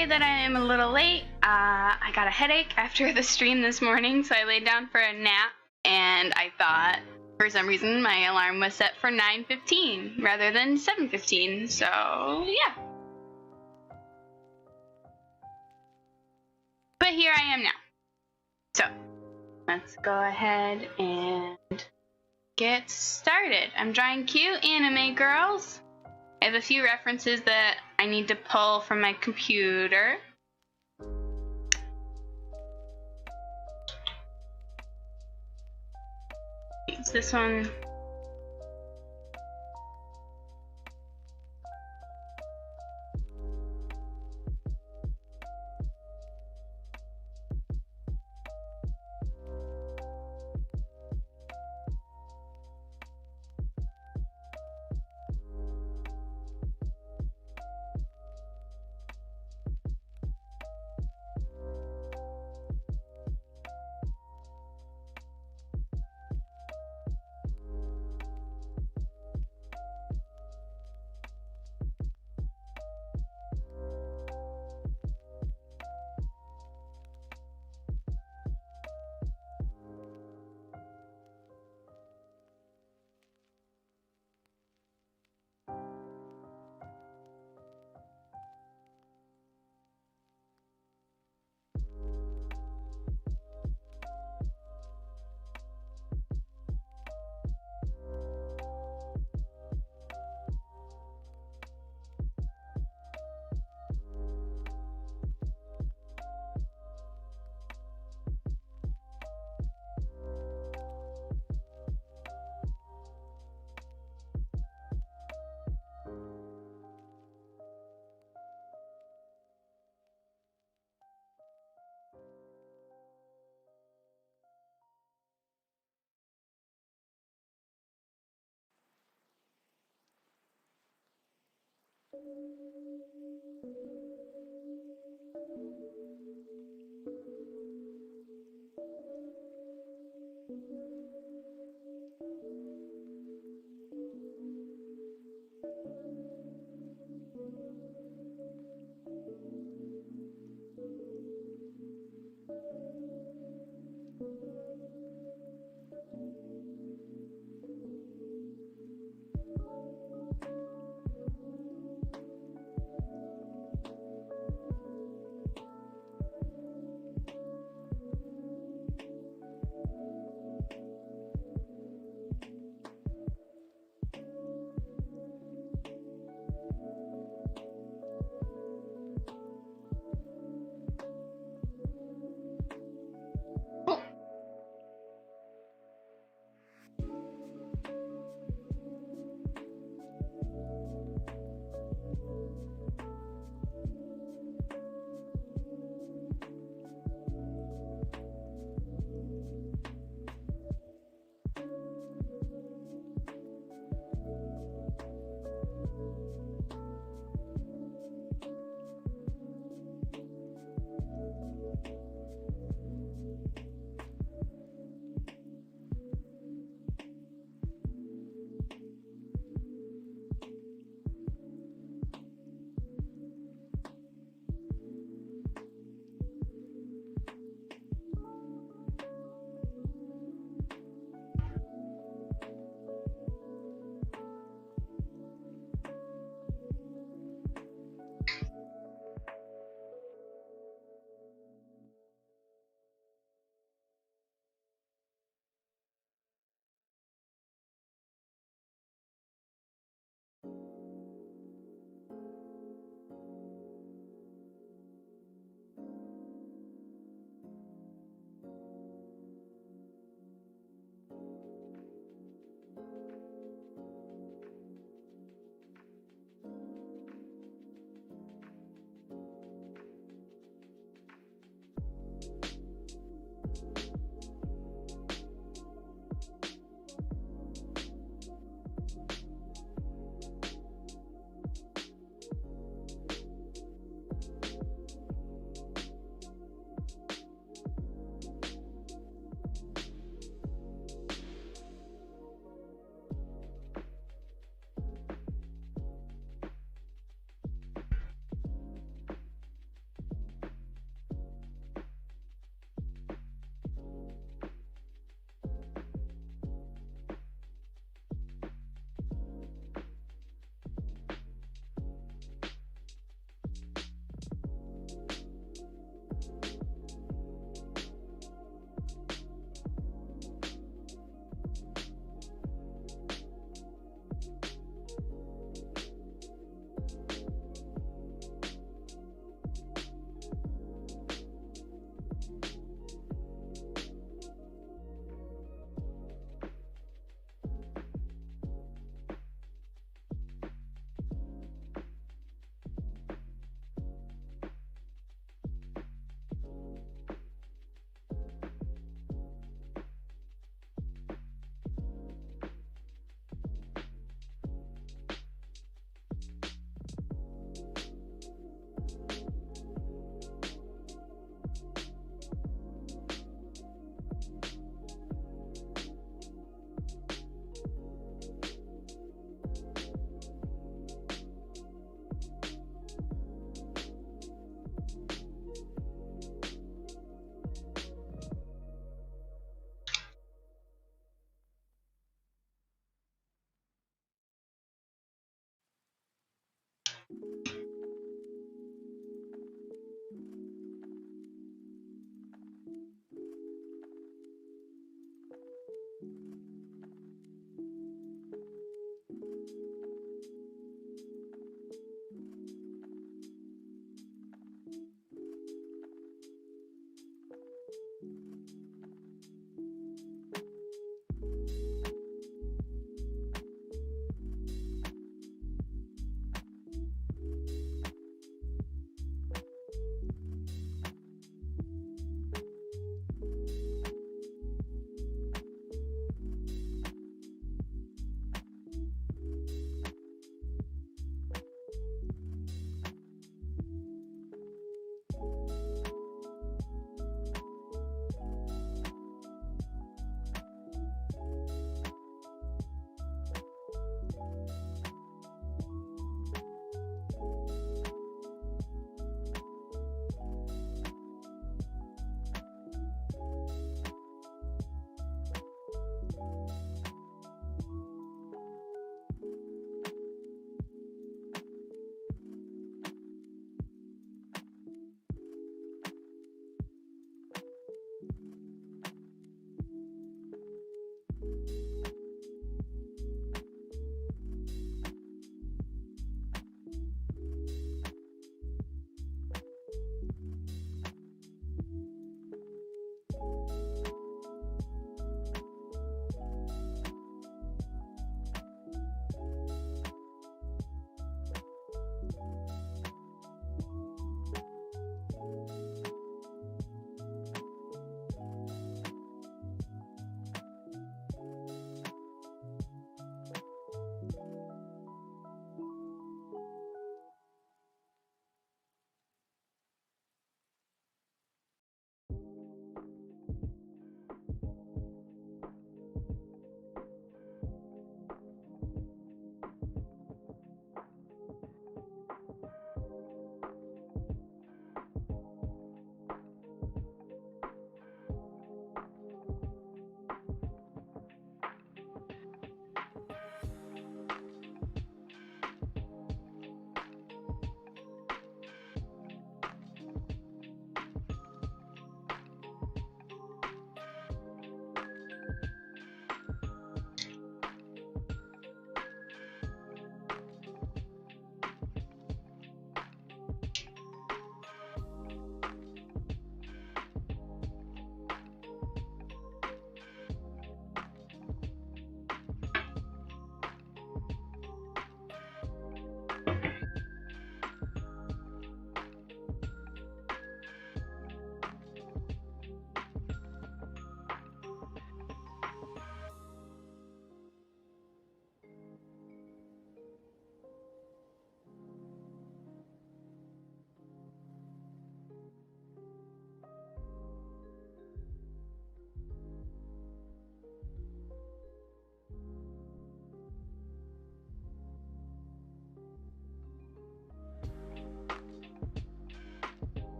sorry that I am a little late. I got a headache after the stream this morning, so I laid down for a nap, and I thought, for some reason, my alarm was set for 9:15 rather than 7:15, so yeah. But here I am now. So, let's go ahead and get started. I'm drawing cute anime girls. I have a few references that I need to pull from my computer. It's this one.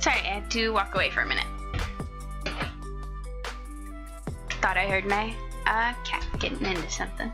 Sorry, I had to walk away for a minute. Thought I heard my cat getting into something.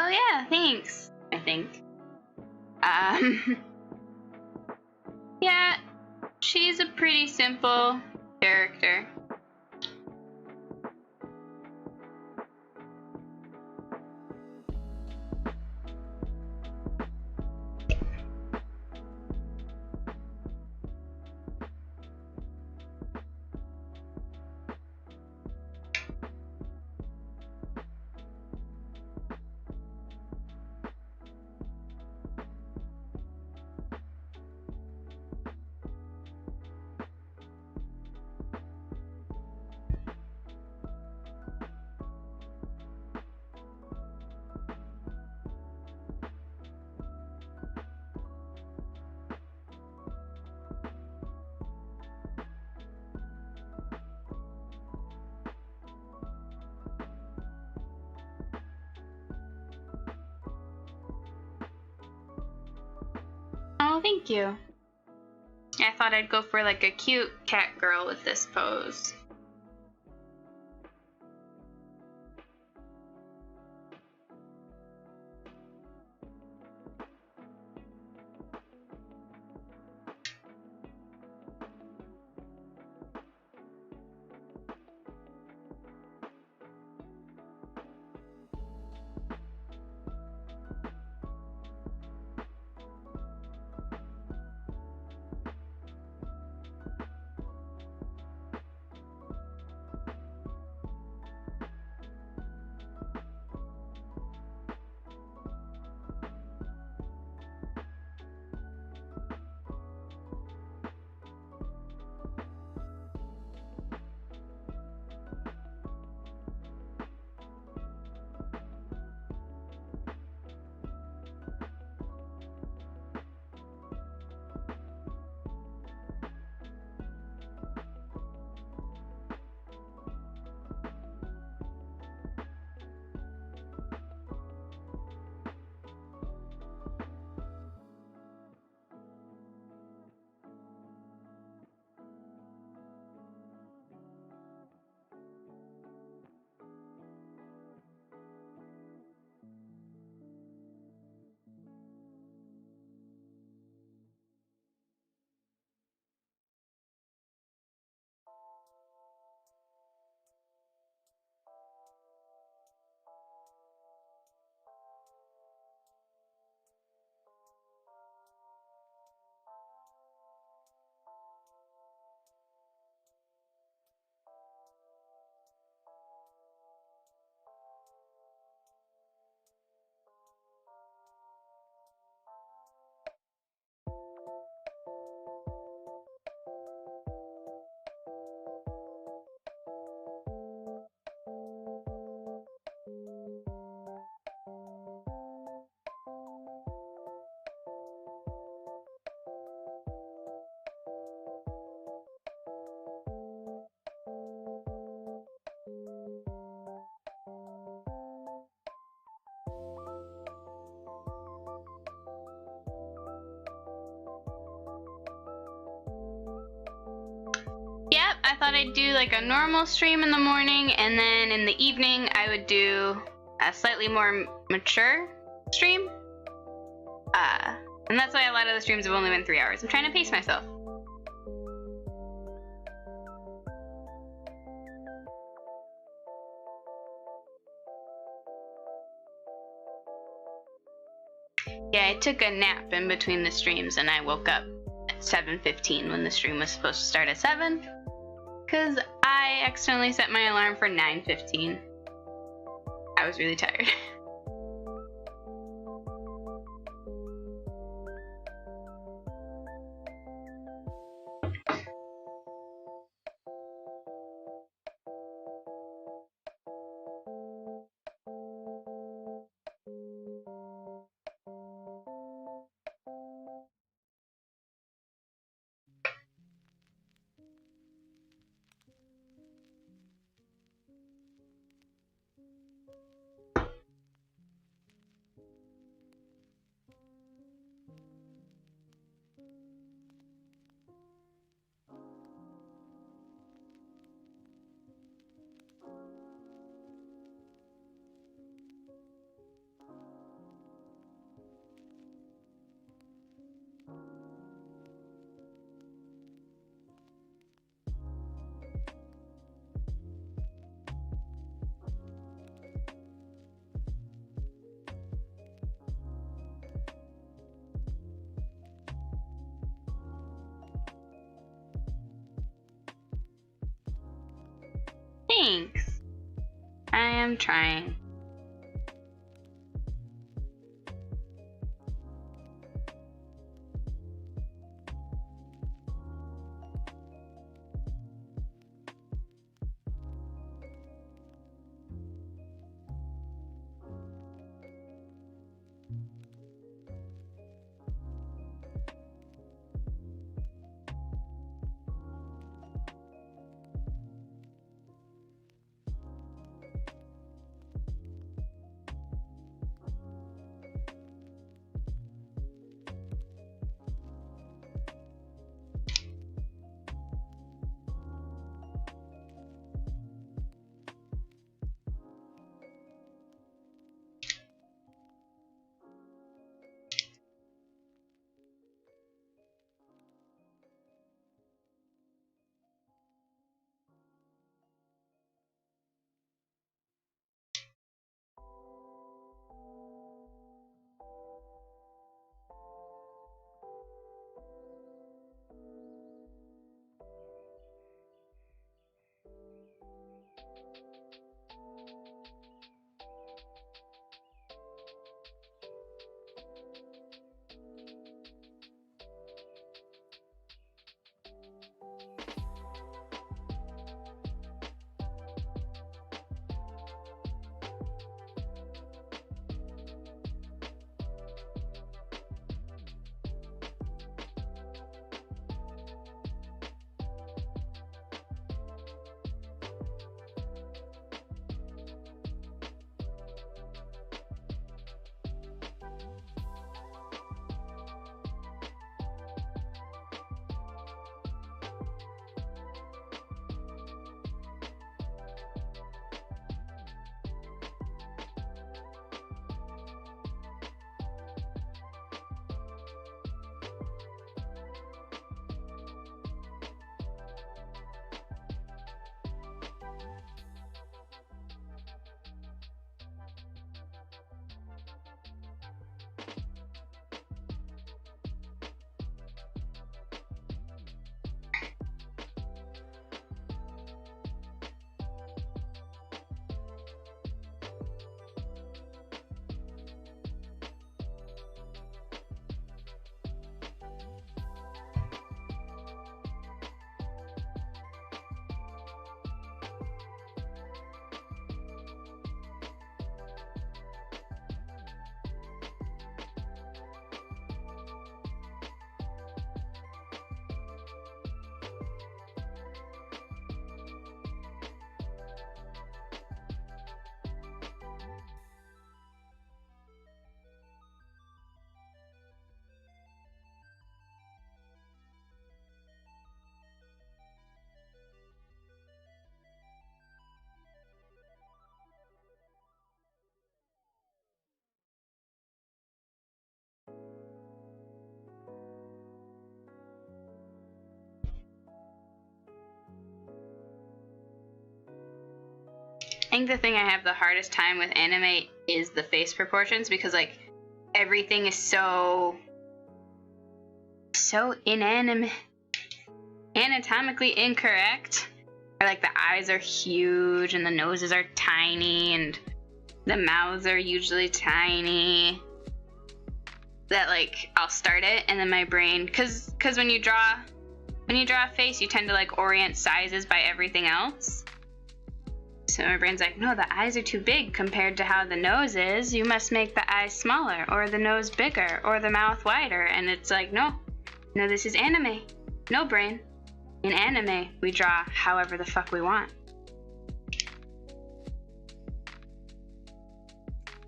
Oh yeah, thanks. I think. Yeah, she's a pretty simple character. Oh, thank you. I thought I'd go for like a cute cat girl with this pose. Yep, I thought I'd do like a normal stream in the morning, and then in the evening I would do a slightly more mature stream. And that's why a lot of the streams have only been 3 hours. I'm trying to pace myself. Yeah, I took a nap in between the streams, and I woke up at 7:15 when the stream was supposed to start at 7. Because I accidentally set my alarm for 9:15. I was really tired. I am trying. I think the thing I have the hardest time with anime is the face proportions, because like everything is so anatomically incorrect. Or like the eyes are huge and the noses are tiny and the mouths are usually tiny. That like I'll start it and then my brain, cause when you draw a face, you tend to like orient sizes by everything else. So my brain's like, no, the eyes are too big compared to how the nose is. You must make the eyes smaller, or the nose bigger, or the mouth wider. And it's like, no, this is anime. No, brain. In anime, we draw however the fuck we want.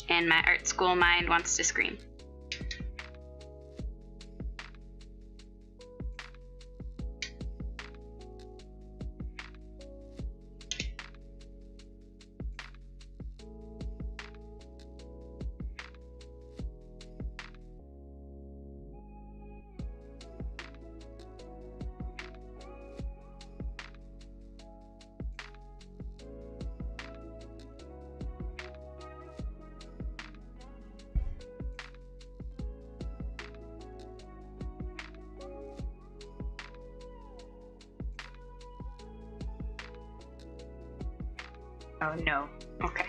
And my art school mind wants to scream. Oh no. Okay.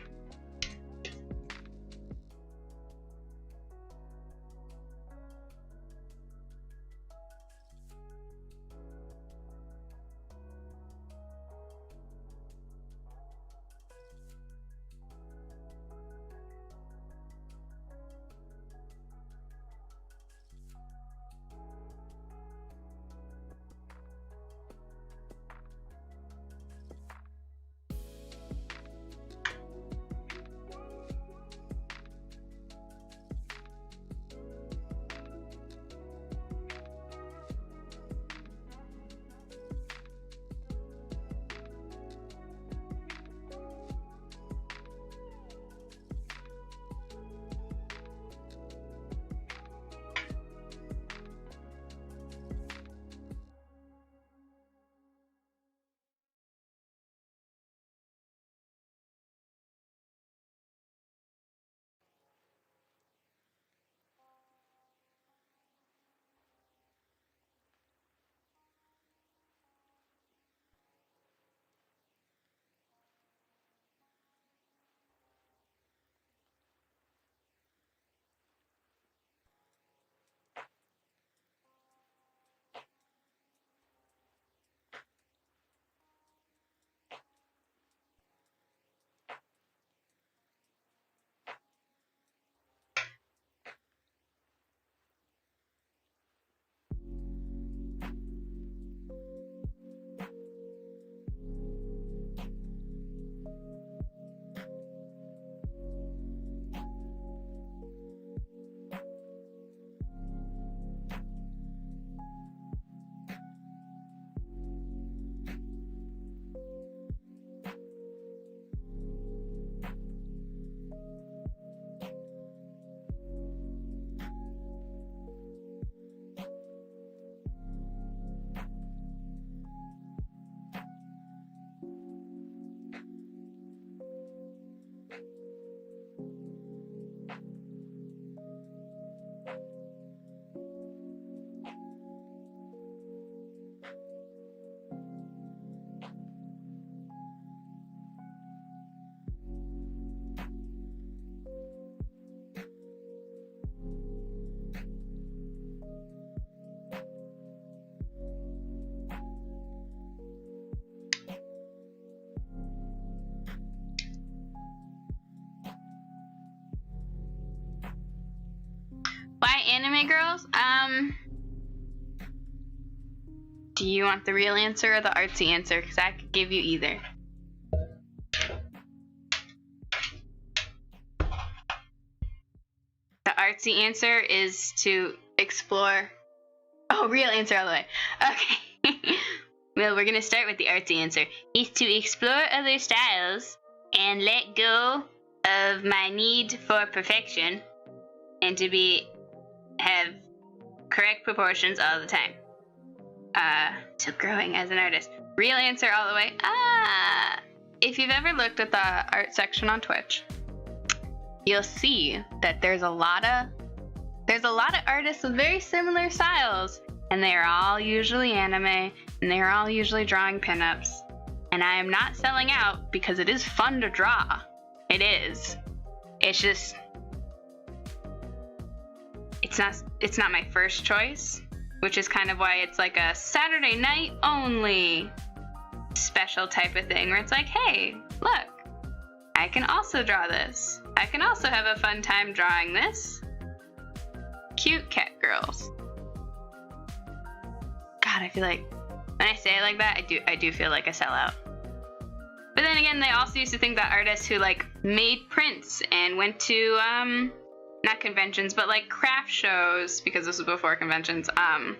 Why anime girls? Do you want the real answer or the artsy answer? Because I could give you either. The artsy answer is to explore. Oh, real answer all the way. Okay. Well, we're going to start with the artsy answer. Is to explore other styles and let go of my need for perfection and to have correct proportions all the time. So growing as an artist. Real answer all the way. If you've ever looked at the art section on Twitch, you'll see that there's a lot of artists with very similar styles, and they're all usually anime, and they're all usually drawing pinups. And I am not selling out because it is fun to draw. It is. It's just it's not my first choice, which is kind of why it's like a Saturday night only special type of thing where it's like, hey, look, I can also draw this. I can also have a fun time drawing this. Cute cat girls. God, I feel like when I say it like that, I do feel like a sellout. But then again, they also used to think that artists who like made prints and went to not conventions, but like craft shows, because this was before conventions, and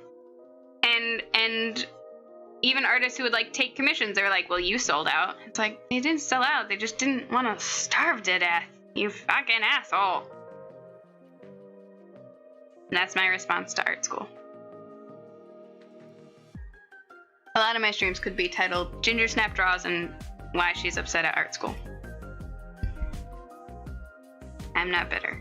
even artists who would like take commissions, they were like, well, you sold out. It's like, they didn't sell out, they just didn't want to starve to death, you fucking asshole. And that's my response to art school. A lot of my streams could be titled Gingersnap Draws and Why She's Upset at Art School. I'm not bitter.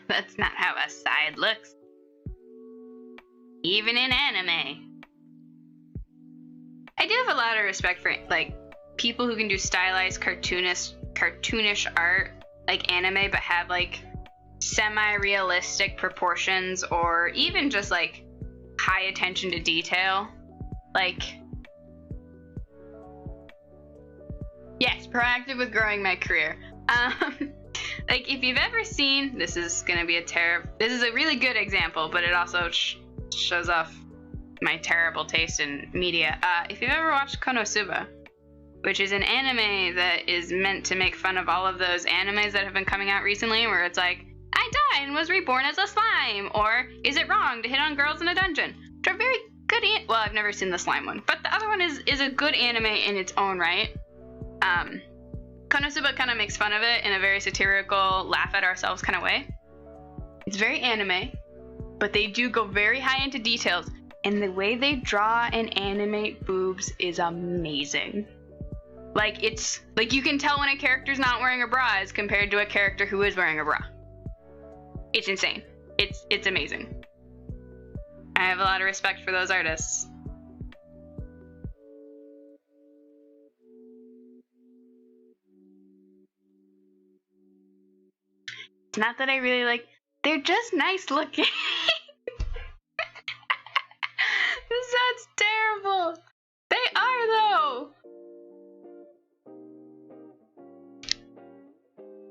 That's not how a side looks. Even in anime. I do have a lot of respect for, like, people who can do stylized cartoonish art, like anime, but have, like, semi-realistic proportions, or even just, like, high attention to detail. Like, yes, proactive with growing my career. Like, if you've ever seen, this is a really good example, but it also shows off my terrible taste in media. If you've ever watched Konosuba, which is an anime that is meant to make fun of all of those animes that have been coming out recently, where it's like, I died and was reborn as a slime, or is it wrong to hit on girls in a dungeon? Which are very good. Well, I've never seen the slime one, but the other one is a good anime in its own right. Konosuba kind of makes fun of it in a very satirical, laugh at ourselves kind of way. It's very anime, but they do go very high into details, and the way they draw and animate boobs is amazing. Like, it's like you can tell when a character's not wearing a bra as compared to a character who is wearing a bra. It's insane. It's amazing. I have a lot of respect for those artists. It's not that I really like, they're just nice looking. This sounds terrible. They are though.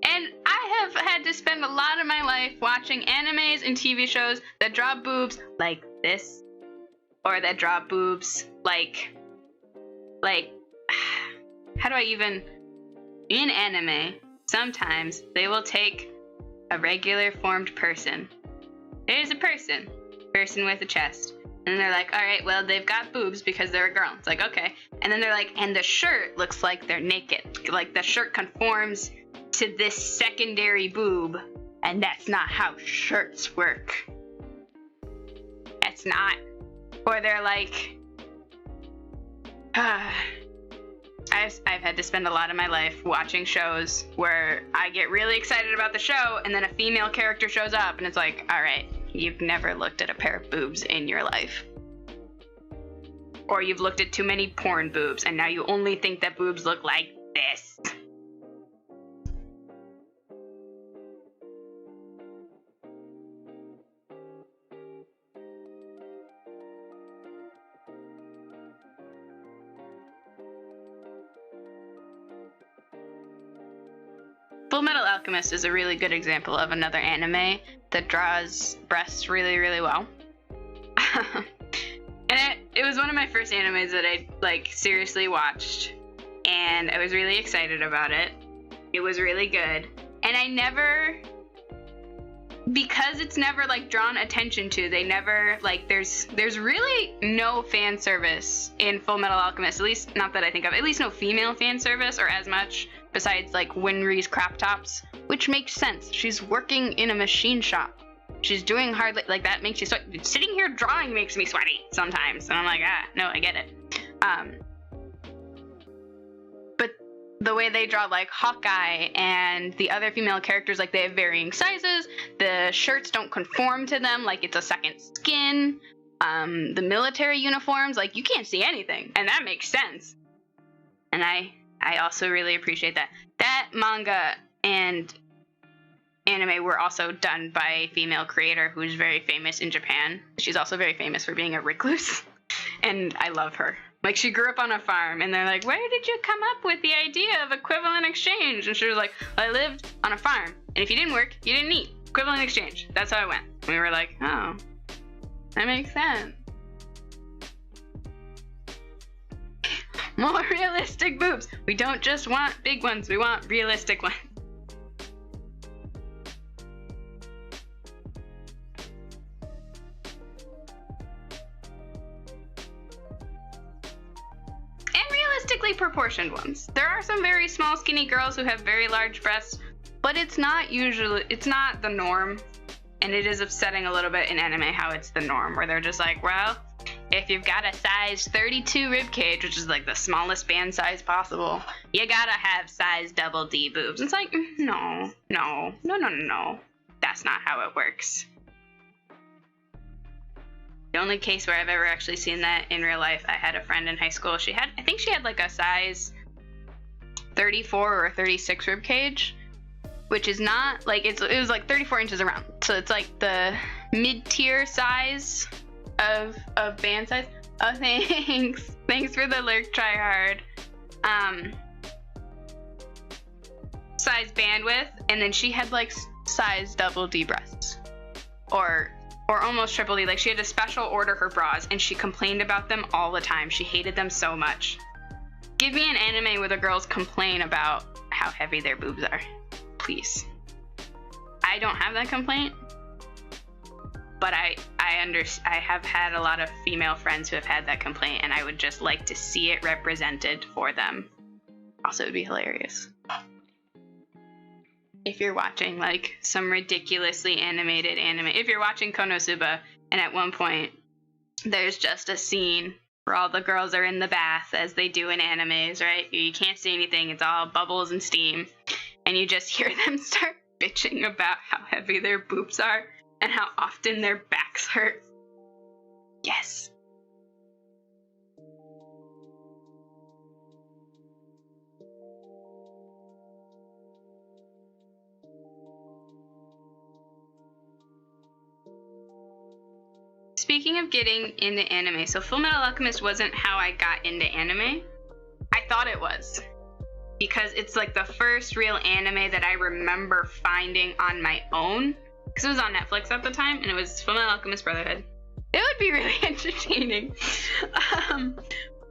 And I have had to spend a lot of my life watching animes and TV shows that draw boobs like this, or that draw boobs like, how do I even, in anime, sometimes they will take a regular formed person. There's a person with a chest. And they're like, all right, well, they've got boobs because they're a girl. It's like, okay. And then they're like, and the shirt looks like they're naked. Like, the shirt conforms to this secondary boob, and that's not how shirts work. That's not. Or they're like, I've had to spend a lot of my life watching shows where I get really excited about the show, and then a female character shows up, and it's like, all right, you've never looked at a pair of boobs in your life. Or you've looked at too many porn boobs, and now you only think that boobs look like this. Fullmetal Alchemist is a really good example of another anime that draws breasts really, really well. And it was one of my first animes that I, like, seriously watched, and I was really excited about it. It was really good. And I never, because it's never, like, drawn attention to, they never, like, there's really no fan service in Fullmetal Alchemist, at least not that I think of, at least no female fan service, or as much, besides, like, Winry's crop tops, which makes sense. She's working in a machine shop. She's doing hard, like, that makes you sweat. Sitting here drawing makes me sweaty sometimes. And I'm like, no, I get it. But the way they draw, like, Hawkeye and the other female characters, like, they have varying sizes. The shirts don't conform to them, like, it's a second skin. The military uniforms, like, you can't see anything. And that makes sense. And I also really appreciate that. That manga and anime were also done by a female creator who's very famous in Japan. She's also very famous for being a recluse, and I love her. Like, she grew up on a farm, and they're like, where did you come up with the idea of equivalent exchange? And she was like, I lived on a farm, and if you didn't work, you didn't eat. Equivalent exchange. That's how it went. And we were like, oh, that makes sense. More realistic boobs. We don't just want big ones, we want realistic ones. Realistically proportioned ones. There are some very small, skinny girls who have very large breasts, but it's not the norm, and it is upsetting a little bit in anime how it's the norm, where they're just like, well, if you've got a size 32 ribcage, which is like the smallest band size possible, you gotta have size double D boobs. It's like, no. that's not how it works. The only case where I've ever actually seen that in real life, I had a friend in high school. I think she had like a size 34 or 36 rib cage, which is not like, it was like 34 inches around. So it's like the mid-tier size of band size. Oh, thanks. Thanks for the lurk, try hard. Size bandwidth, and then she had like size double D breasts. Or almost triple D. Like, she had to special order her bras, and she complained about them all the time. She hated them so much. Give me an anime where the girls complain about how heavy their boobs are. Please. I don't have that complaint, but I have had a lot of female friends who have had that complaint, and I would just like to see it represented for them. Also, it would be hilarious if you're watching like some ridiculously animated anime. If you're watching Konosuba, and at one point there's just a scene where all the girls are in the bath, as they do in animes, right? You can't see anything, it's all bubbles and steam, and you just hear them start bitching about how heavy their boobs are and how often their backs hurt. Yes. Speaking of getting into anime, so Fullmetal Alchemist wasn't how I got into anime. I thought it was, because it's like the first real anime that I remember finding on my own, because it was on Netflix at the time, and it was Fullmetal Alchemist Brotherhood. It would be really entertaining.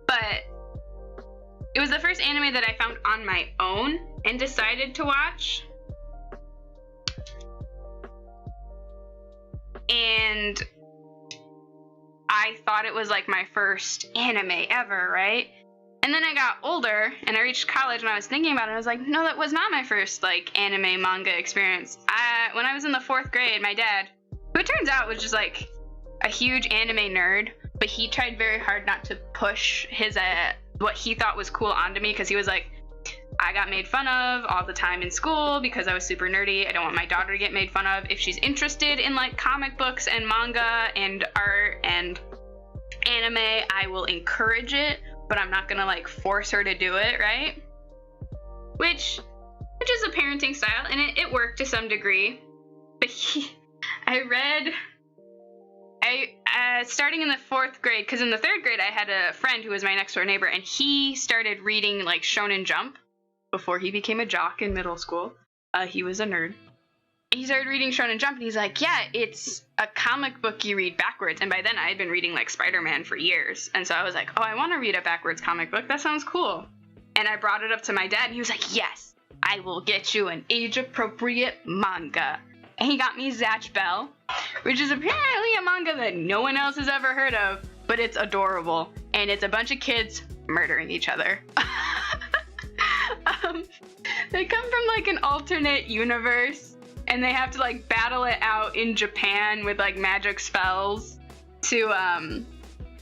But it was the first anime that I found on my own and decided to watch. And I thought it was like my first anime ever, right? And then I got older and I reached college and I was thinking about it. I was like, no, that was not my first like anime manga experience. When I was in the 4th grade, my dad, who it turns out was just like a huge anime nerd, but he tried very hard not to push his what he thought was cool onto me, because he was like, I got made fun of all the time in school because I was super nerdy. I don't want my daughter to get made fun of. If she's interested in like comic books and manga and art and anime, I will encourage it, but I'm not gonna like force her to do it, right? Which is a parenting style, and it worked to some degree. But starting in the 4th grade, because in the 3rd grade I had a friend who was my next door neighbor, and he started reading like Shonen Jump before he became a jock in middle school. He was a nerd. He started reading Shonen Jump, and he's like, yeah, it's a comic book you read backwards. And by then I had been reading like Spider-Man for years, and so I was like, oh, I want to read a backwards comic book. That sounds cool. And I brought it up to my dad, and he was like, yes, I will get you an age-appropriate manga. And he got me Zatch Bell, which is apparently a manga that no one else has ever heard of, but it's adorable, and it's a bunch of kids murdering each other. They come from like an alternate universe, and they have to like battle it out in Japan with like magic spells to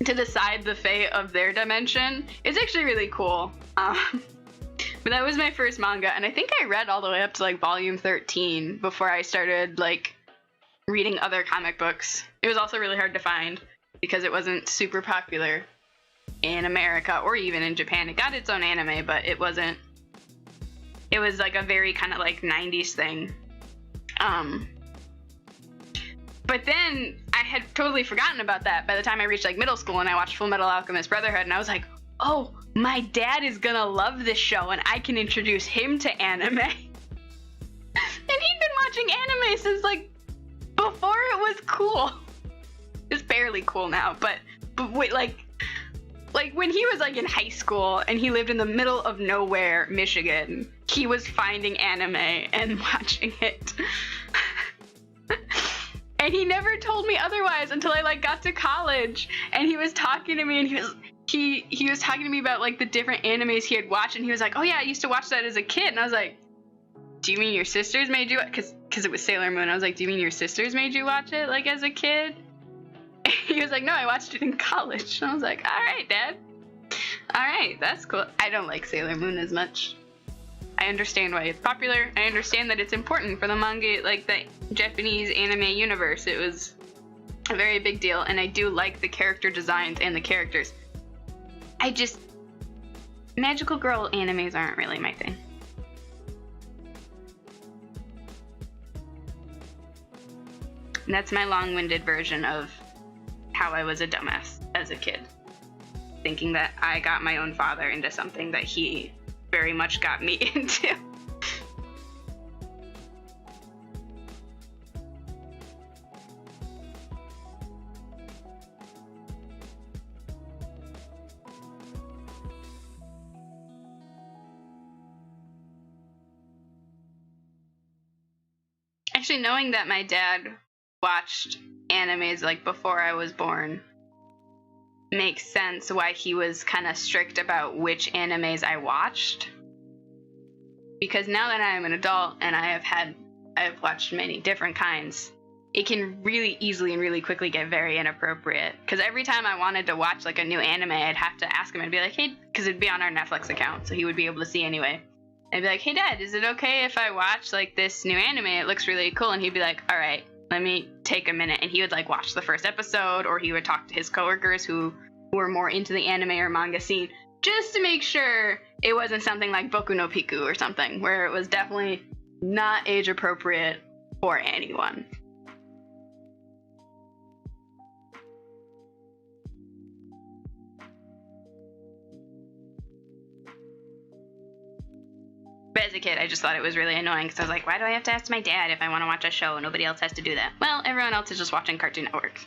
decide the fate of their dimension. It's actually really cool. But that was my first manga, and I think I read all the way up to like volume 13 before I started like reading other comic books. It was also really hard to find because it wasn't super popular in America or even in Japan. It got its own anime, but it wasn't. It was like a very kind of like 90s thing. But then I had totally forgotten about that by the time I reached like middle school, and I watched Fullmetal Alchemist Brotherhood, and I was like, oh, my dad is gonna love this show, and I can introduce him to anime. And he'd been watching anime since like before it was cool. It's barely cool now, but wait, like when he was like in high school and he lived in the middle of nowhere, Michigan, he was finding anime and watching it. And he never told me otherwise until I like got to college, and he was talking to me, and he was talking to me about like the different animes he had watched, and he was like, oh yeah, I used to watch that as a kid. And I was like, do you mean your sisters made you? Because it was Sailor Moon. I was like, do you mean your sisters made you watch it like as a kid? And he was like, no, I watched it in college. And I was like, all right, Dad. All right, that's cool. I don't like Sailor Moon as much. I understand why it's popular. I understand that it's important for the manga, like the Japanese anime universe. It was a very big deal, and I do like the character designs and the characters. Magical girl animes aren't really my thing. And that's my long-winded version of how I was a dumbass as a kid. Thinking that I got my own father into something that he very much got me into. Actually, knowing that my dad watched animes like before I was born makes sense why he was kind of strict about which animes I watched. Because now that I am an adult and I've watched many different kinds, it can really easily and really quickly get very inappropriate. Because every time I wanted to watch like a new anime, I'd have to ask him and be like, hey, because it'd be on our Netflix account, so he would be able to see anyway. I'd be like, hey Dad, is it okay if I watch like this new anime? It looks really cool. And he'd be like, all right, let me take a minute. And he would like watch the first episode, or he would talk to his coworkers who were more into the anime or manga scene, just to make sure it wasn't something like Boku no Pico or something, where it was definitely not age appropriate for anyone. But as a kid, I just thought it was really annoying, because I was like, why do I have to ask my dad if I want to watch a show? Nobody else has to do that. Well, everyone else is just watching Cartoon Network.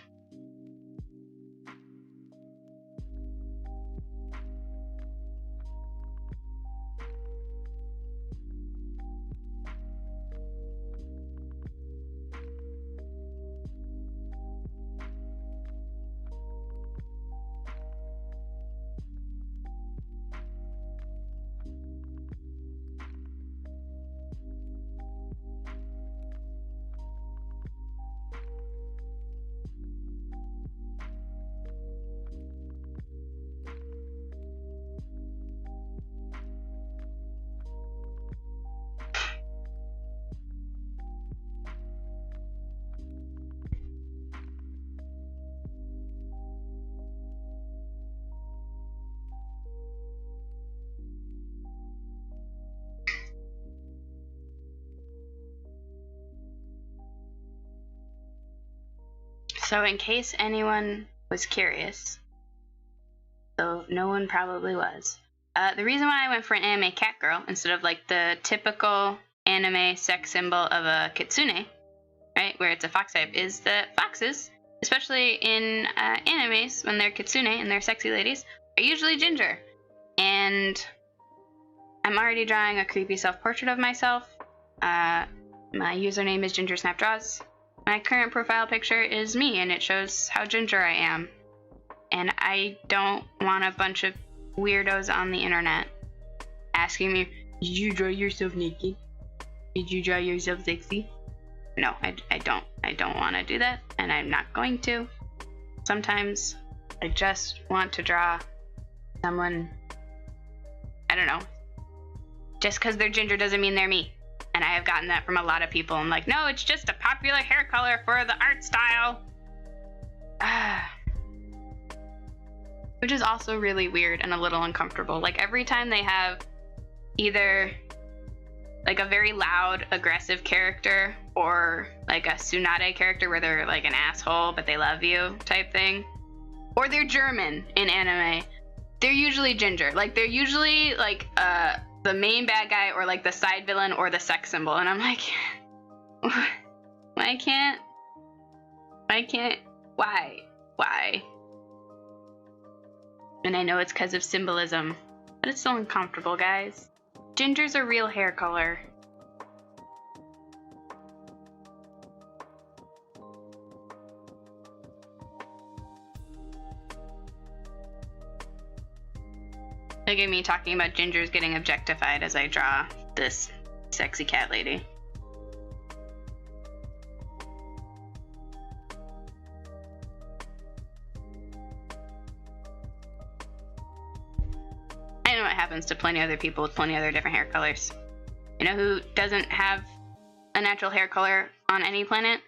So in case anyone was curious, though no one probably was, the reason why I went for an anime cat girl instead of like the typical anime sex symbol of a kitsune, right, where it's a fox type, is that foxes, especially in animes when they're kitsune and they're sexy ladies, are usually ginger. And I'm already drawing a creepy self-portrait of myself. My username is Gingersnap Draws. My current profile picture is me, and it shows how ginger I am. And I don't want a bunch of weirdos on the internet asking me, did you draw yourself naked? Did you draw yourself sexy? No, I don't. I don't want to do that, and I'm not going to. Sometimes I just want to draw someone, I don't know. Just because they're ginger doesn't mean they're me. And I have gotten that from a lot of people. I'm like, no, it's just a popular hair color for the art style. Which is also really weird and a little uncomfortable. Like every time they have either like a very loud, aggressive character or like a tsundere character where they're like an asshole, but they love you type thing. Or they're German in anime. They're usually ginger. Like they're usually like, the main bad guy or like the side villain or the sex symbol, and I'm like, why? And I know it's because of symbolism, but it's so uncomfortable, guys. Ginger's a real hair color. Look at me talking about gingers getting objectified as I draw this sexy cat lady. I know what happens to plenty of other people with plenty of other different hair colors. You know who doesn't have a natural hair color on any planet?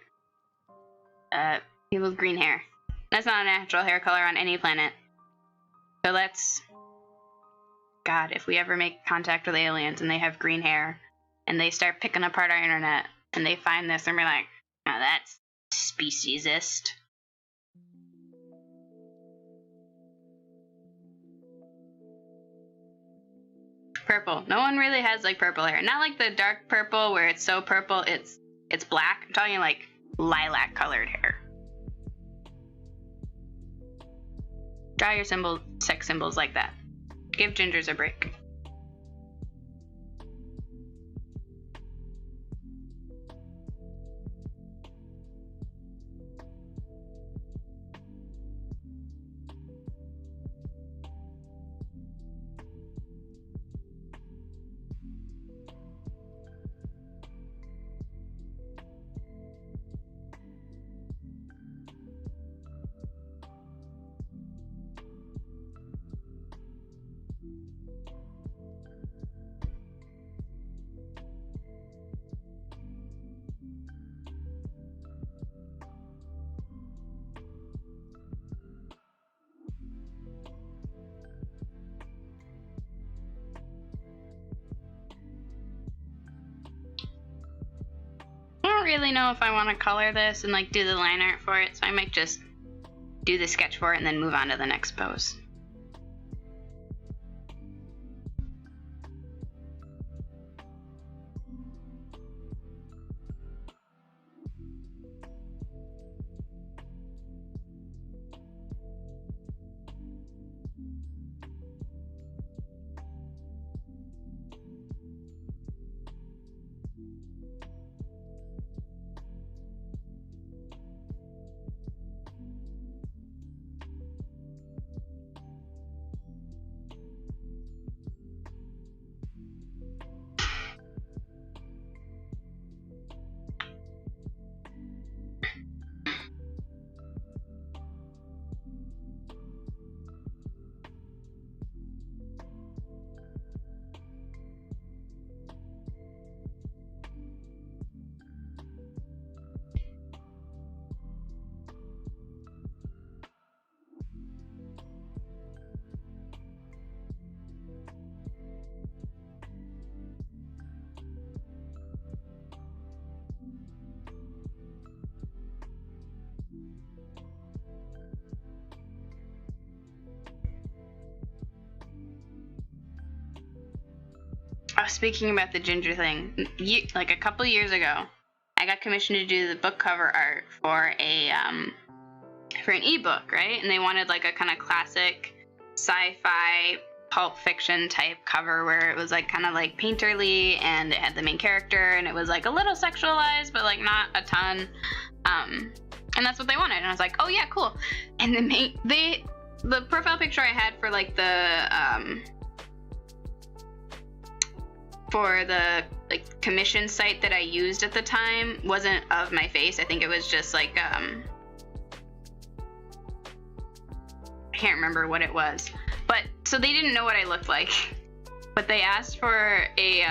People with green hair. That's not a natural hair color on any planet. So let's... God, if we ever make contact with aliens and they have green hair and they start picking apart our internet and they find this and we're like, oh, that's speciesist. Purple. No one really has like purple hair. Not like the dark purple where it's so purple it's black. I'm talking like lilac colored hair. Draw your sex symbols like that. Give gingers a break. Really know if I want to color this and like do the line art for it, so I might just do the sketch for it and then move on to the next pose. Speaking about the ginger thing, like a couple years ago, I got commissioned to do the book cover art for an ebook, right? And they wanted like a kind of classic sci-fi pulp fiction type cover where it was like kind of like painterly and it had the main character and it was like a little sexualized but like not a ton. And that's what they wanted. And I was like, oh yeah, cool. And the profile picture I had for like the like commission site that I used at the time wasn't of my face. I think it was just like I can't remember what it was. But so they didn't know what I looked like. But they asked for a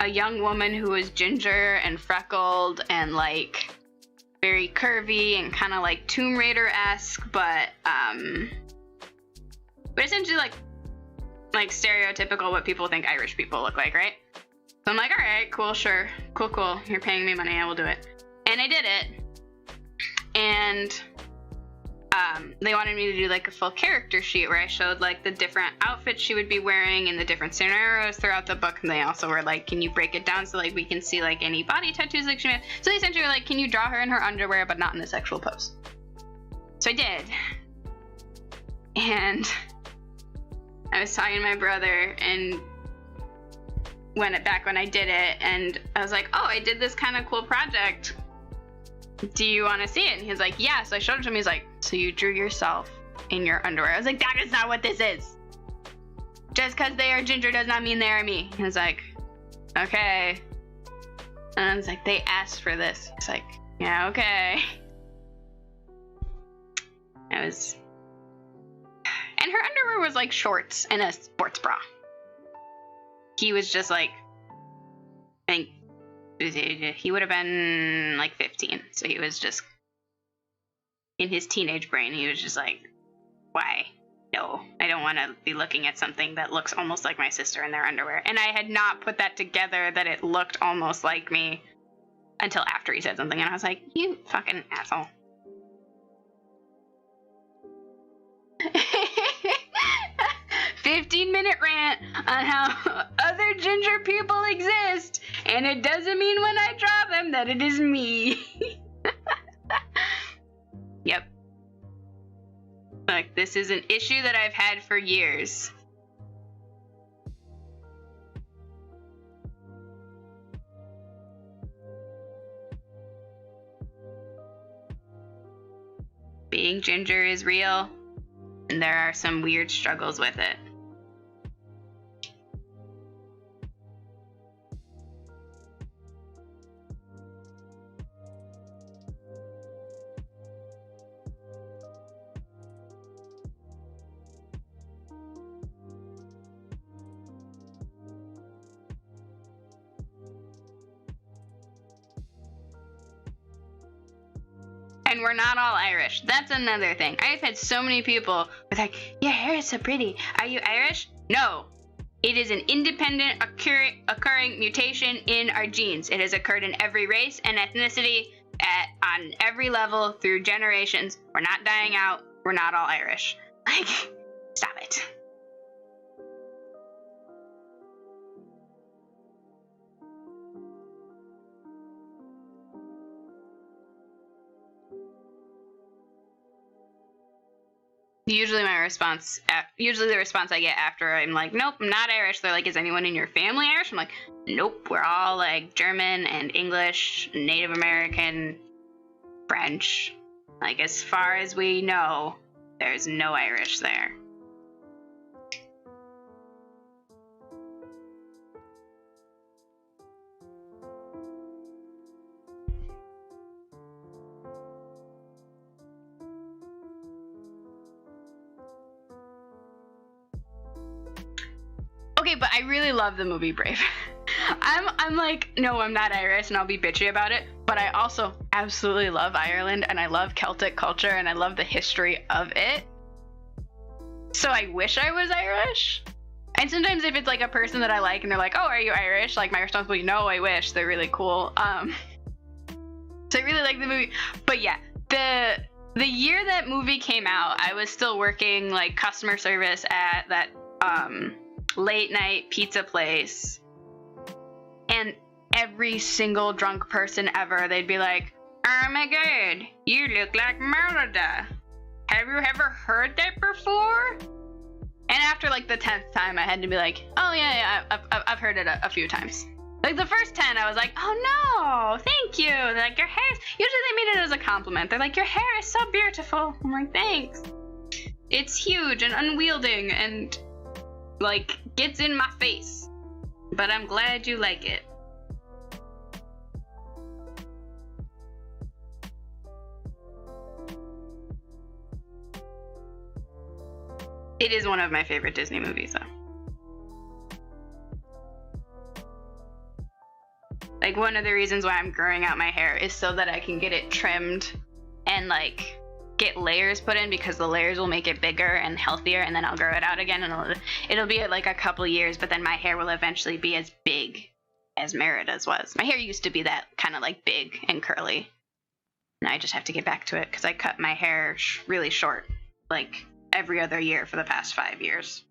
young woman who was ginger and freckled and like very curvy and kind of like Tomb Raider-esque, but essentially like stereotypical what people think Irish people look like, right? So I'm like, all right, cool, sure, cool. You're paying me money, I will do it. And I did it. And they wanted me to do like a full character sheet where I showed like the different outfits she would be wearing and the different scenarios throughout the book. And they also were like, can you break it down so like we can see like any body tattoos like she had? So they essentially were like, can you draw her in her underwear but not in the sexual pose? So I did. And I was talking to my brother and back when I did it, and I was like, oh, I did this kind of cool project. Do you want to see it? And he was like, yeah. So I showed it to him. He's like, so you drew yourself in your underwear? I was like, that is not what this is. Just because they are ginger does not mean they are me. He was like, okay. And I was like, they asked for this. He's like, yeah, okay. And her underwear was like shorts and a sports bra. He was just like I think he would have been like 15. So he was just, in his teenage brain, he was just like, why? No, I don't want to be looking at something that looks almost like my sister in their underwear. And I had not put that together that it looked almost like me until after he said something. And I was like, you fucking asshole. 15-minute rant on how other ginger people exist, and it doesn't mean when I draw them that it is me. Yep. Look, this is an issue that I've had for years. Being ginger is real, and there are some weird struggles with it. And we're not all Irish. That's another thing. I've had so many people with like, your hair is so pretty. Are you Irish? No. It is an independent occurring mutation in our genes. It has occurred in every race and ethnicity on every level through generations. We're not dying out. We're not all Irish. Like, stop it. Usually the response I get after I'm like, nope, I'm not Irish. They're like, is anyone in your family Irish? I'm like, nope, we're all like German and English, Native American, French. Like, as far as we know, there's no Irish there. Okay, but I really love the movie Brave. I'm like, no, I'm not Irish, and I'll be bitchy about it, but I also absolutely love Ireland, and I love Celtic culture, and I love the history of it. So I wish I was Irish. And sometimes if it's like a person that I like, and they're like, oh, are you Irish? Like, my response will be, no, I wish. They're really cool. So I really like the movie. But yeah, the year that movie came out, I was still working like customer service at that late night pizza place, and every single drunk person ever, they'd be like, oh my god, you look like Merida. Have you ever heard that before? And after like the 10th time, I had to be like, oh yeah, I've heard it a few times. Like the first 10, I was like, oh no, thank you. They're like, your hair is, usually they mean it as a compliment. They're like, your hair is so beautiful. I'm like, thanks. It's huge and unwielding and like gets in my face, but I'm glad you like it. It is one of my favorite Disney movies though. Like, one of the reasons why I'm growing out my hair is so that I can get it trimmed and like get layers put in, because the layers will make it bigger and healthier, and then I'll grow it out again, and it'll be like a couple years, but then my hair will eventually be as big as Merida's was. My hair used to be that kind of like big and curly, and I just have to get back to it because I cut my hair really short like every other year for the past 5 years.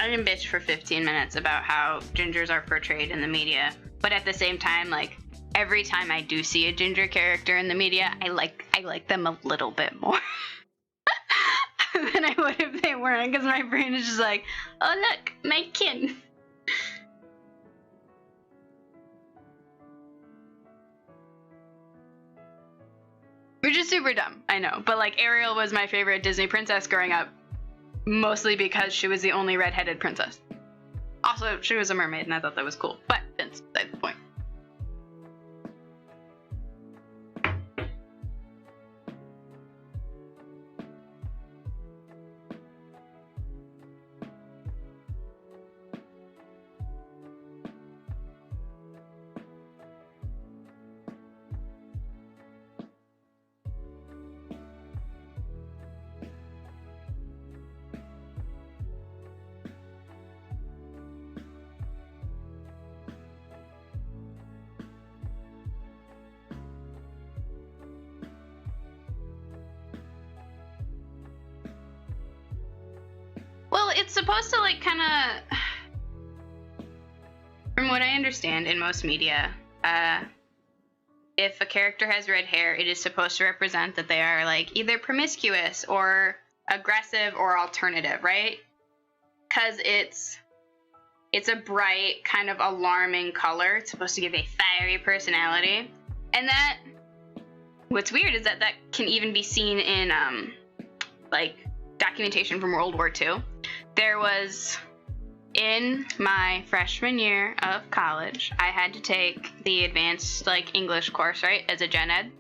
I can bitch for 15 minutes about how gingers are portrayed in the media, but at the same time, like, every time I do see a ginger character in the media, I like them a little bit more than I would if they weren't, because my brain is just like, oh look, my kin. Which is super dumb, I know, but like Ariel was my favorite Disney princess growing up, mostly because she was the only redheaded princess. Also, she was a mermaid, and I thought that was cool, but that's beside the point. Well, it's supposed to, like, kind of, from what I understand in most media, if a character has red hair, it is supposed to represent that they are, like, either promiscuous or aggressive or alternative, right? Because it's a bright, kind of alarming color. It's supposed to give a fiery personality. And that, what's weird is that that can even be seen in, like, documentation from World War II. There was, in my freshman year of college, I had to take the advanced, like, English course, right, as a gen ed.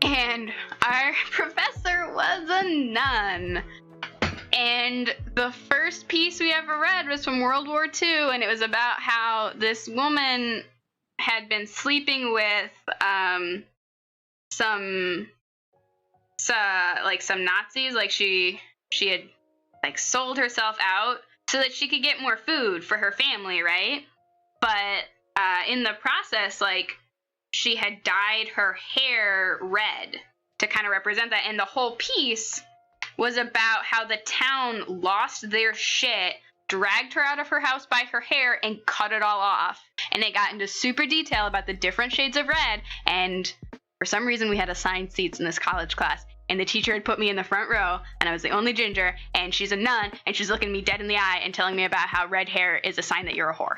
And our professor was a nun. And the first piece we ever read was from World War II, and it was about how this woman had been sleeping with some Nazis. Like, she had, like, sold herself out so that she could get more food for her family, right? But in the process, like, she had dyed her hair red to kind of represent that. And the whole piece was about how the town lost their shit, dragged her out of her house by her hair, and cut it all off. And it got into super detail about the different shades of red. And for some reason, we had assigned seats in this college class. And the teacher had put me in the front row, and I was the only ginger, and she's a nun, and she's looking me dead in the eye and telling me about how red hair is a sign that you're a whore.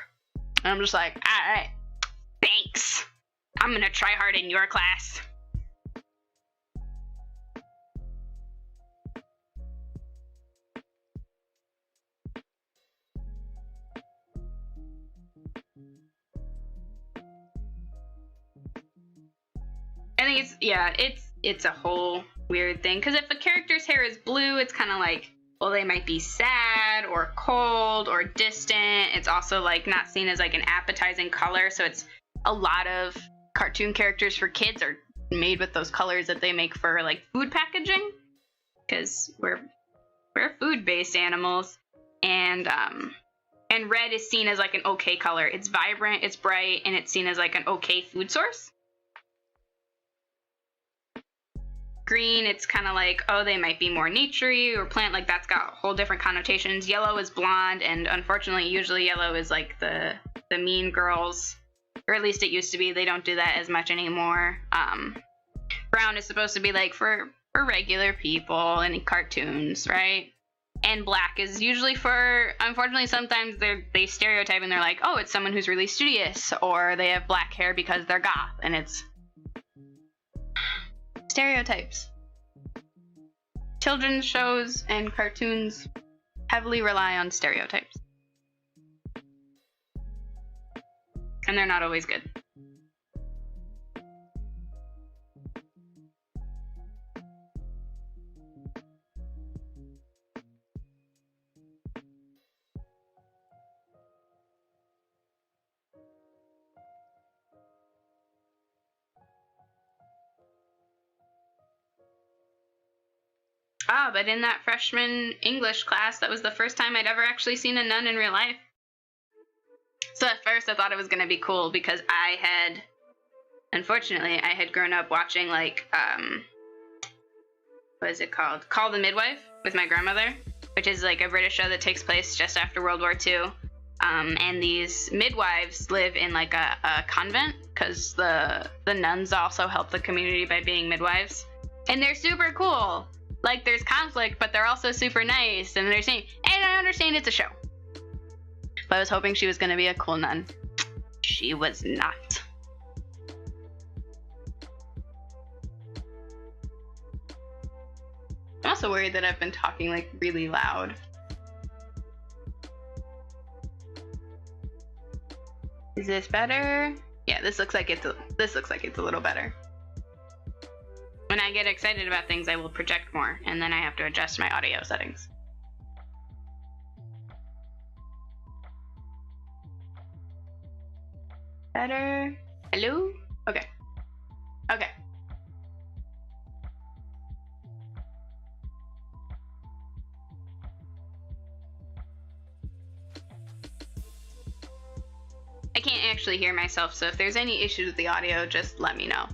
And I'm just like, all right, thanks. I'm gonna try hard in your class. I think it's a whole weird thing, because if a character's hair is blue, it's kind of like, well, they might be sad or cold or distant. It's also, like, not seen as, like, an appetizing color, so it's a lot of cartoon characters for kids are made with those colors that they make for, like, food packaging, because we're food-based animals. And red is seen as, like, an okay color. It's vibrant, it's bright, and it's seen as, like, an okay food source. Green, it's kind of like, oh, they might be more naturey or plant, like, that's got whole different connotations. Yellow is blonde, and unfortunately, usually yellow is, like, the mean girls, or at least it used to be. They don't do that as much anymore. Brown is supposed to be, like, for regular people and cartoons, right? And black is usually for, unfortunately, sometimes they stereotype and they're like, oh, it's someone who's really studious, or they have black hair because they're goth, and it's stereotypes. Children's shows and cartoons heavily rely on stereotypes. And they're not always good. Ah, but in that freshman English class, that was the first time I'd ever actually seen a nun in real life. So at first I thought it was going to be cool because unfortunately, I had grown up watching, like, what is it called? Call the Midwife with my grandmother. which is like a British show that takes place just after World War II. And these midwives live in like a convent because the nuns also help the community by being midwives. And they're super cool. Like, there's conflict, but they're also super nice. And they're saying, and I understand it's a show. But I was hoping she was going to be a cool nun. She was not. I'm also worried that I've been talking like really loud. Is this better? Yeah, this looks like it's a little better. When I get excited about things, I will project more, and then I have to adjust my audio settings. Better? Hello? Okay. Okay. I can't actually hear myself, so if there's any issues with the audio, just let me know.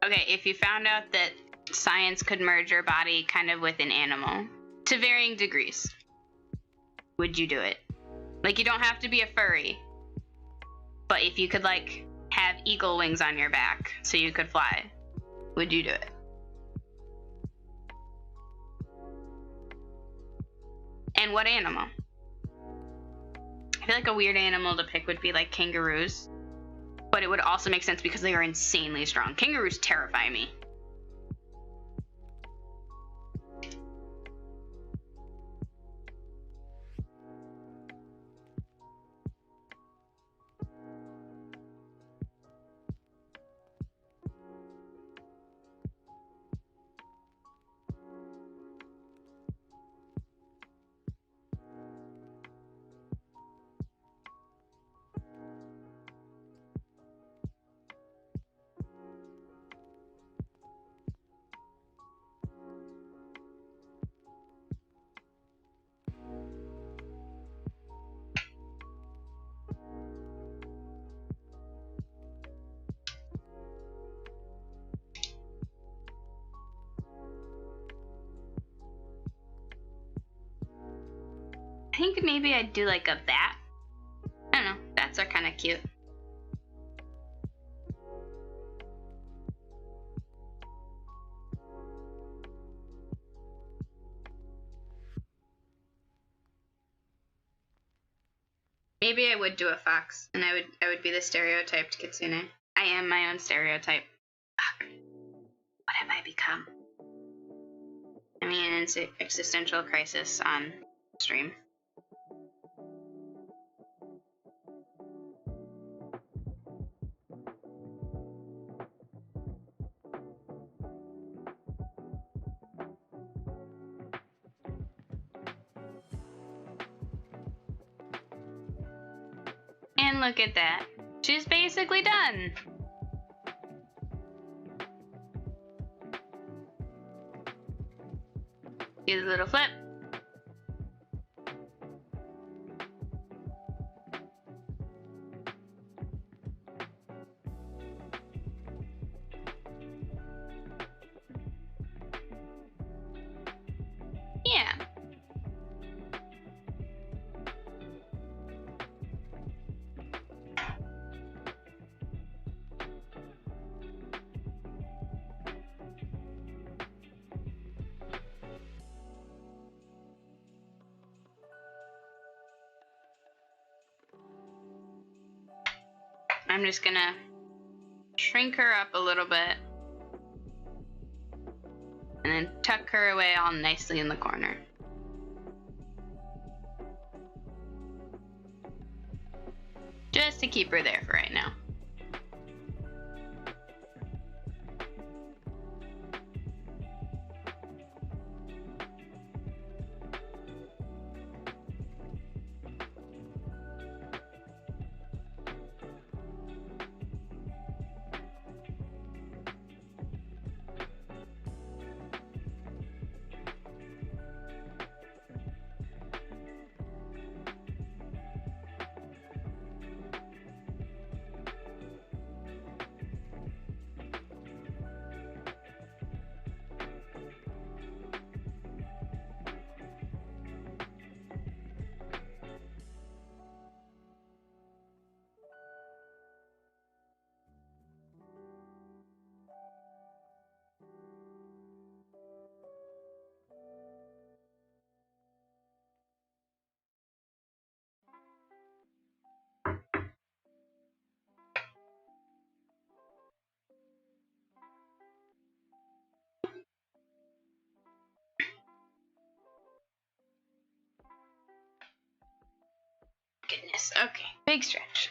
Okay, if you found out that science could merge your body kind of with an animal, to varying degrees, would you do it? Like, you don't have to be a furry, but if you could, like, have eagle wings on your back so you could fly, would you do it? And what animal? I feel like a weird animal to pick would be, like, kangaroos. But it would also make sense because they are insanely strong. Kangaroos terrify me. think maybe I'd do like a bat. I don't know. Bats are kind of cute. Maybe I would do a fox, and I would be the stereotyped kitsune. I am my own stereotype. Fuck. What have I become? I mean, it's an existential crisis on stream. And look at that. She's basically done. Do the little flip. Yeah. I'm just gonna shrink her up a little bit and then tuck her away all nicely in the corner. Just to keep her there for right now. Goodness, okay, big stretch.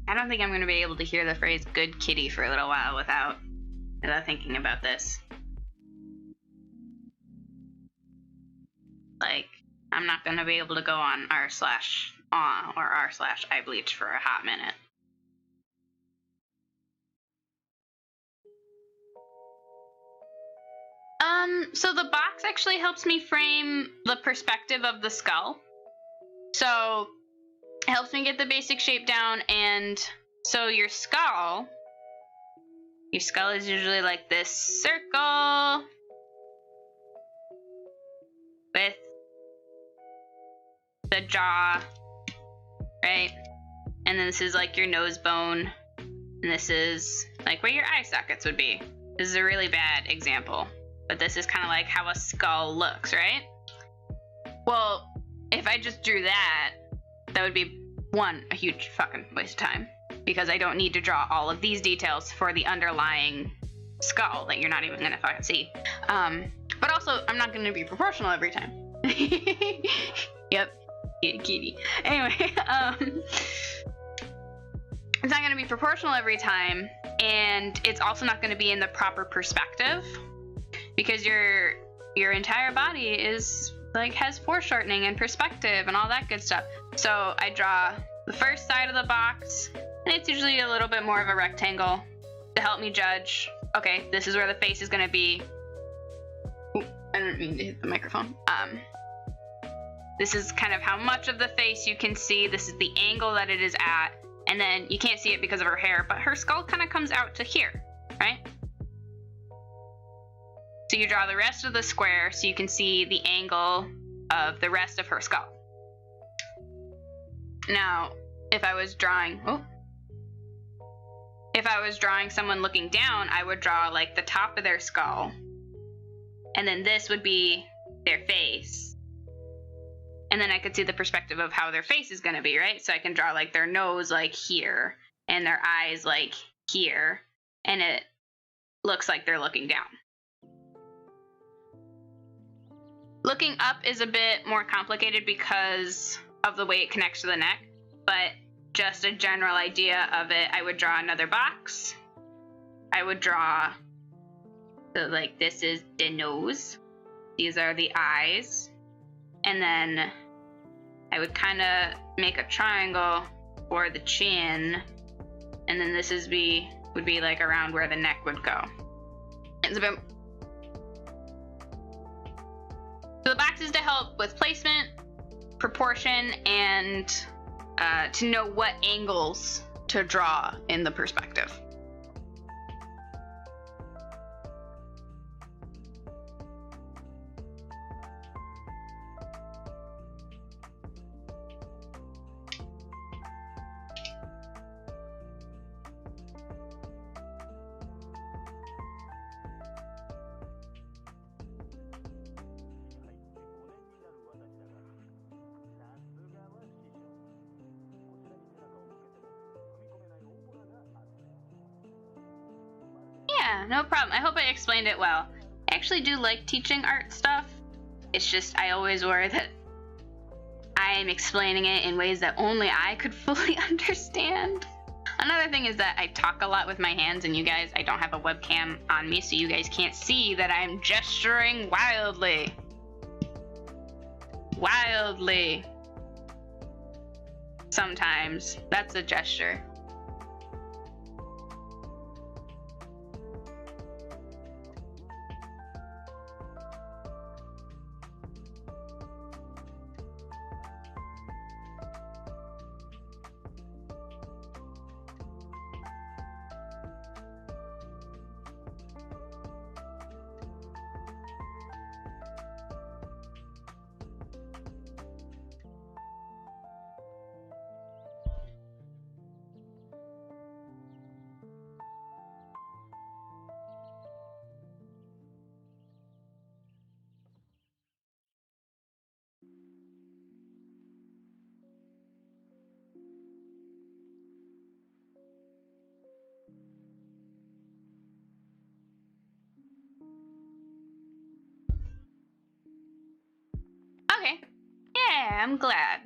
I don't think I'm going to be able to hear the phrase good kitty for a little while without thinking about this. Like, I'm not going to be able to go on r/iBleach for a hot minute. So the box actually helps me frame the perspective of the skull. So it helps me get the basic shape down, and so your skull is usually like this circle with the jaw, right? And then this is like your nose bone, and this is like where your eye sockets would be. This is a really bad example, but this is kind of like how a skull looks, right? Well, if I just drew that would be a huge fucking waste of time, because I don't need to draw all of these details for the underlying skull that you're not even gonna fucking see. But also, I'm not gonna be proportional every time. Yep, kitty. Anyway, it's not gonna be proportional every time, and it's also not gonna be in the proper perspective, because your entire body is like has foreshortening and perspective and all that good stuff. So I draw the first side of the box, and it's usually a little bit more of a rectangle to help me judge, okay, this is where the face is going to be. Ooh, I didn't mean to hit the microphone. This is kind of how much of the face you can see. This is the angle that it is at, and then you can't see it because of her hair, but her skull kind of comes out to here, right? So you draw the rest of the square so you can see the angle of the rest of her skull. Now, if I was drawing someone looking down, I would draw like the top of their skull, and then this would be their face. And then I could see the perspective of how their face is going to be, right? So I can draw like their nose like here, and their eyes like here, and it looks like they're looking down. Looking up is a bit more complicated because of the way it connects to the neck, but just a general idea of it, I would draw another box. I would draw, so like this is the nose, these are the eyes, and then I would kind of make a triangle for the chin, and then this would be like around where the neck would go. It's a bit. So the box is to help with placement, proportion, and to know what angles to draw in the perspective. Yeah, no problem. I hope I explained it well. I actually do like teaching art stuff. It's just I always worry that I'm explaining it in ways that only I could fully understand. Another thing is that I talk a lot with my hands, and you guys, I don't have a webcam on me, so you guys can't see that I'm gesturing wildly. Wildly. Sometimes. That's a gesture. Okay. Yeah, I'm glad.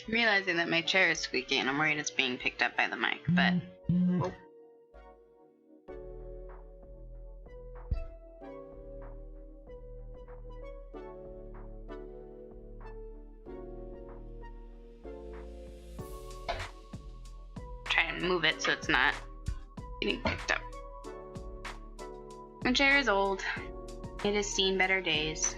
I'm realizing that my chair is squeaky and I'm worried it's being picked up by the mic, but... Oh. Try to move it so it's not getting picked up. My chair is old. It has seen better days.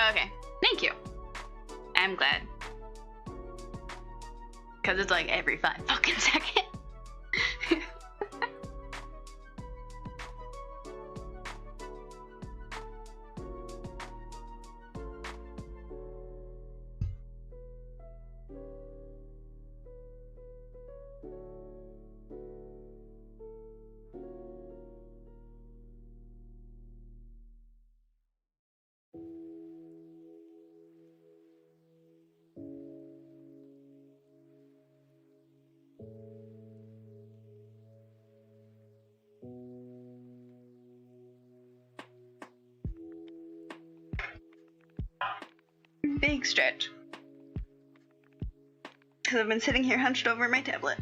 Okay, thank you. I'm glad. Because it's like every 5 fucking seconds. Big stretch. Because I've been sitting here hunched over my tablet.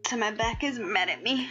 So my back is mad at me.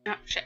Oh, shit.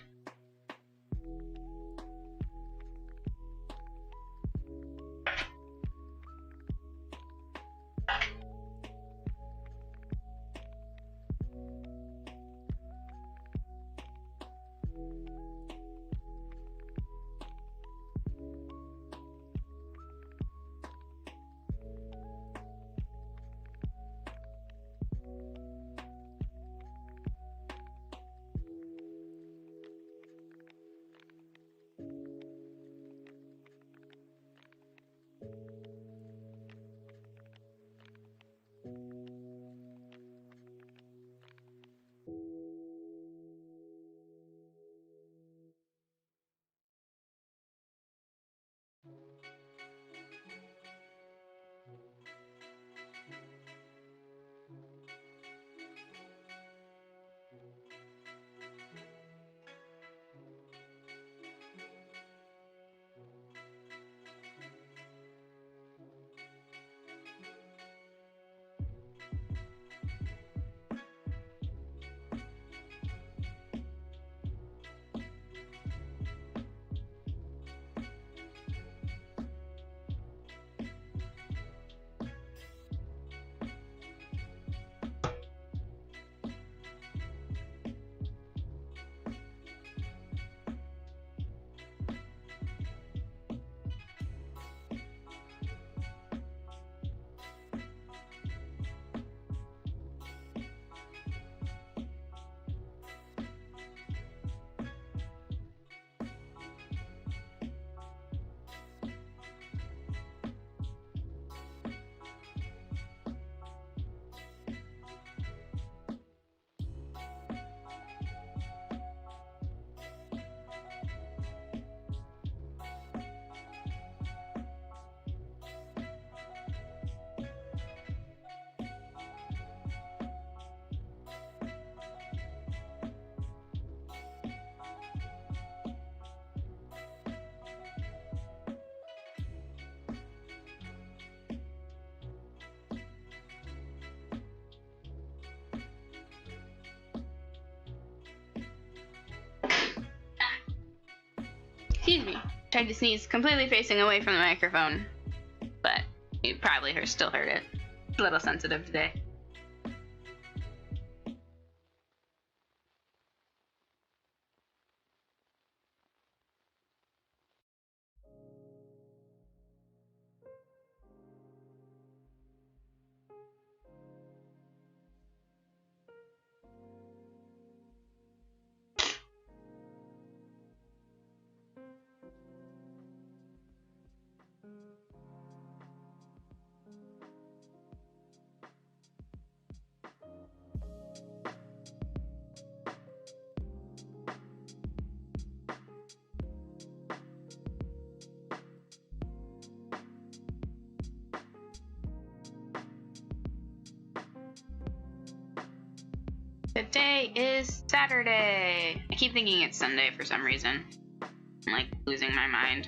Excuse me. Tried to sneeze completely facing away from the microphone, but you probably still heard it. A little sensitive today. Today is Saturday. I keep thinking it's Sunday for some reason. I'm like losing my mind.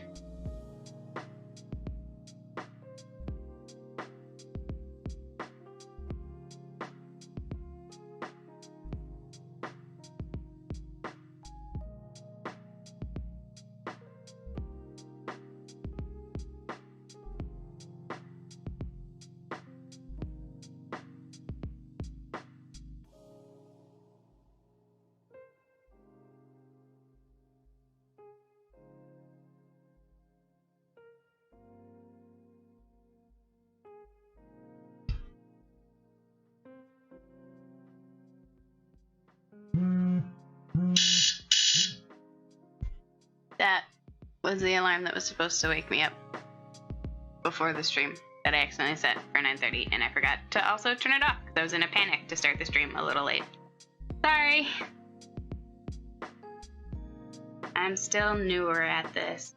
That was the alarm that was supposed to wake me up before the stream that I accidentally set for 9:30, and I forgot to also turn it off because I was in a panic to start the stream a little late. Sorry. I'm still newer at this.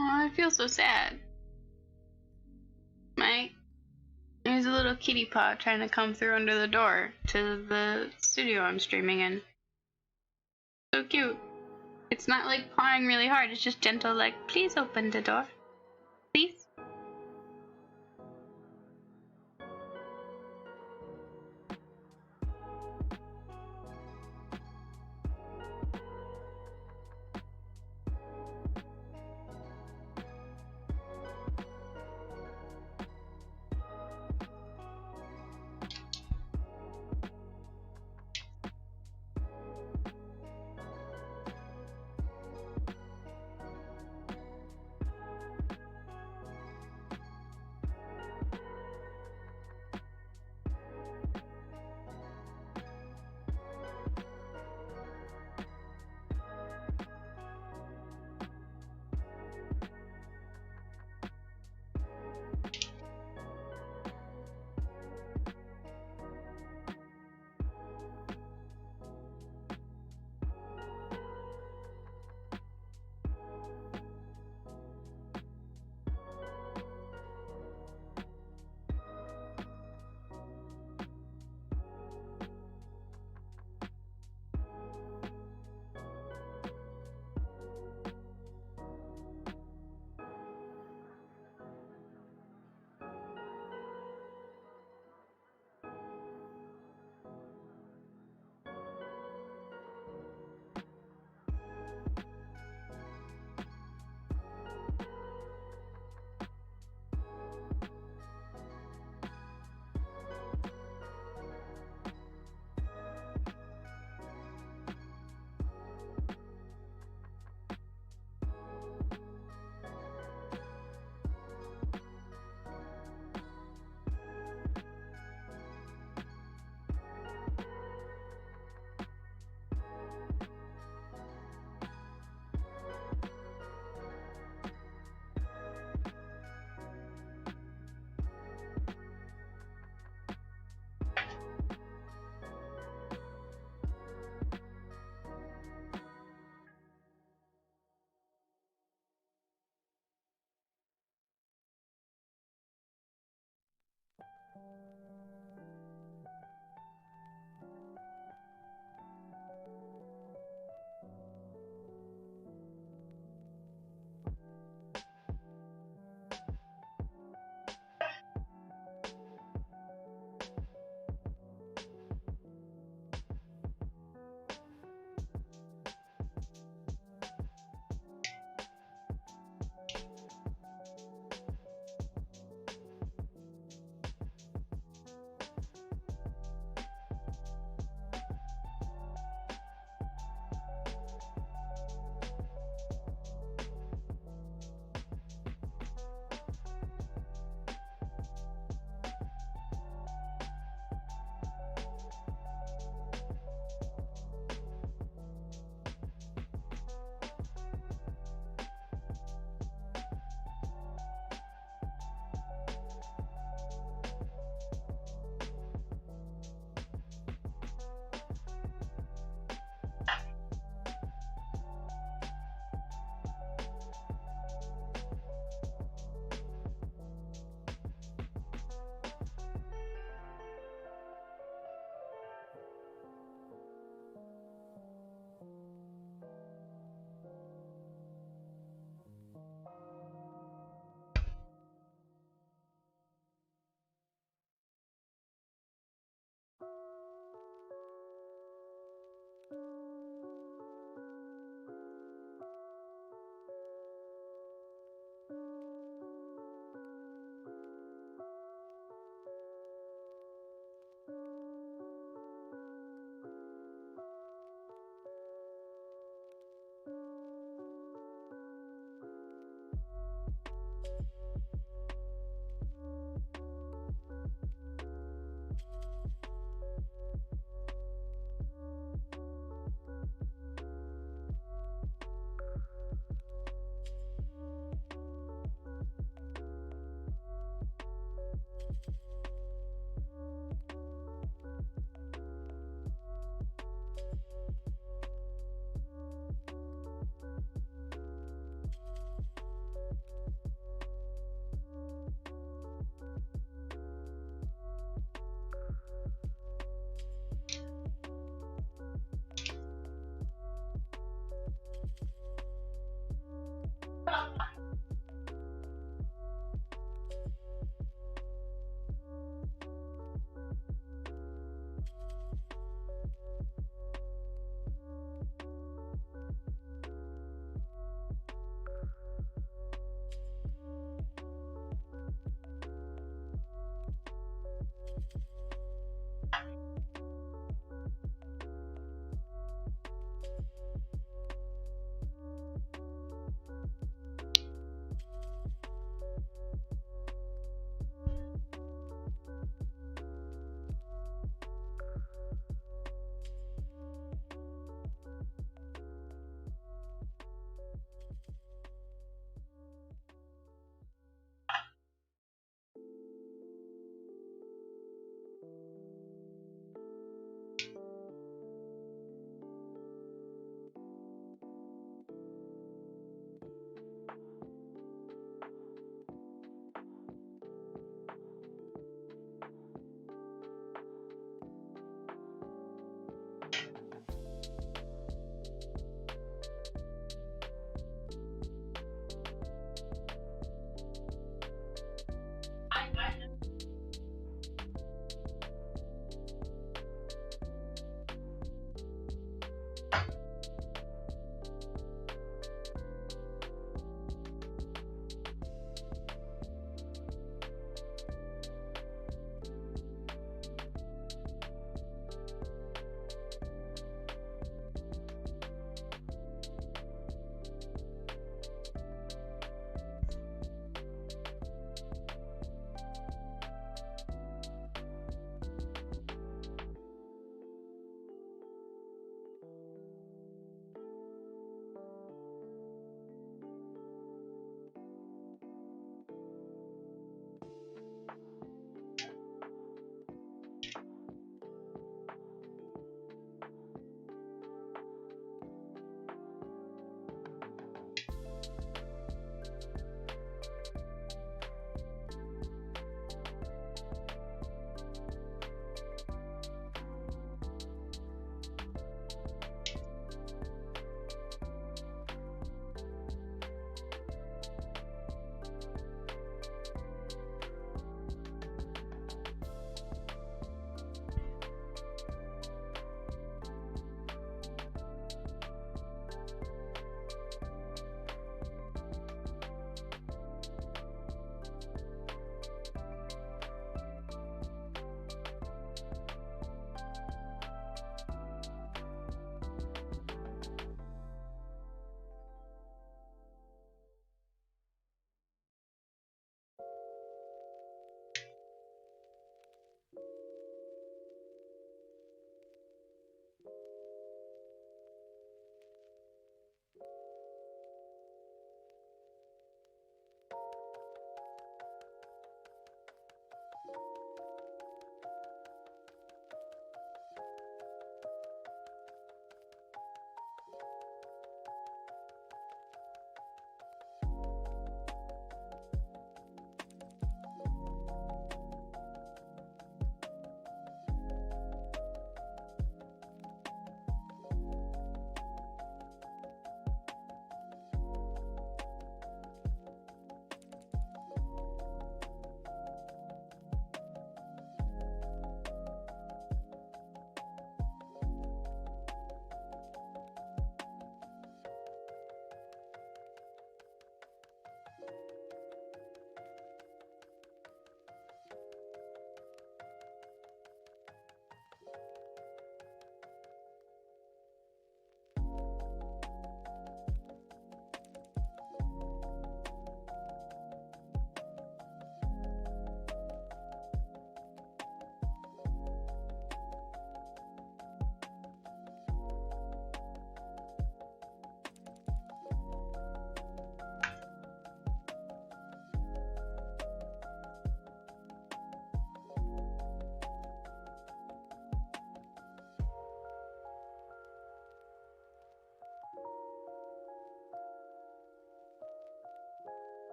Oh, I feel so sad. There's a little kitty paw trying to come through under the door to the studio I'm streaming in. So cute. It's not like pawing really hard, it's just gentle, like, please open the door. Please.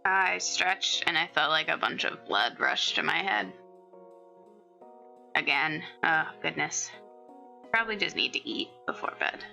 I stretched and I felt like a bunch of blood rushed to my head. Again. Oh, goodness. Probably just need to eat before bed.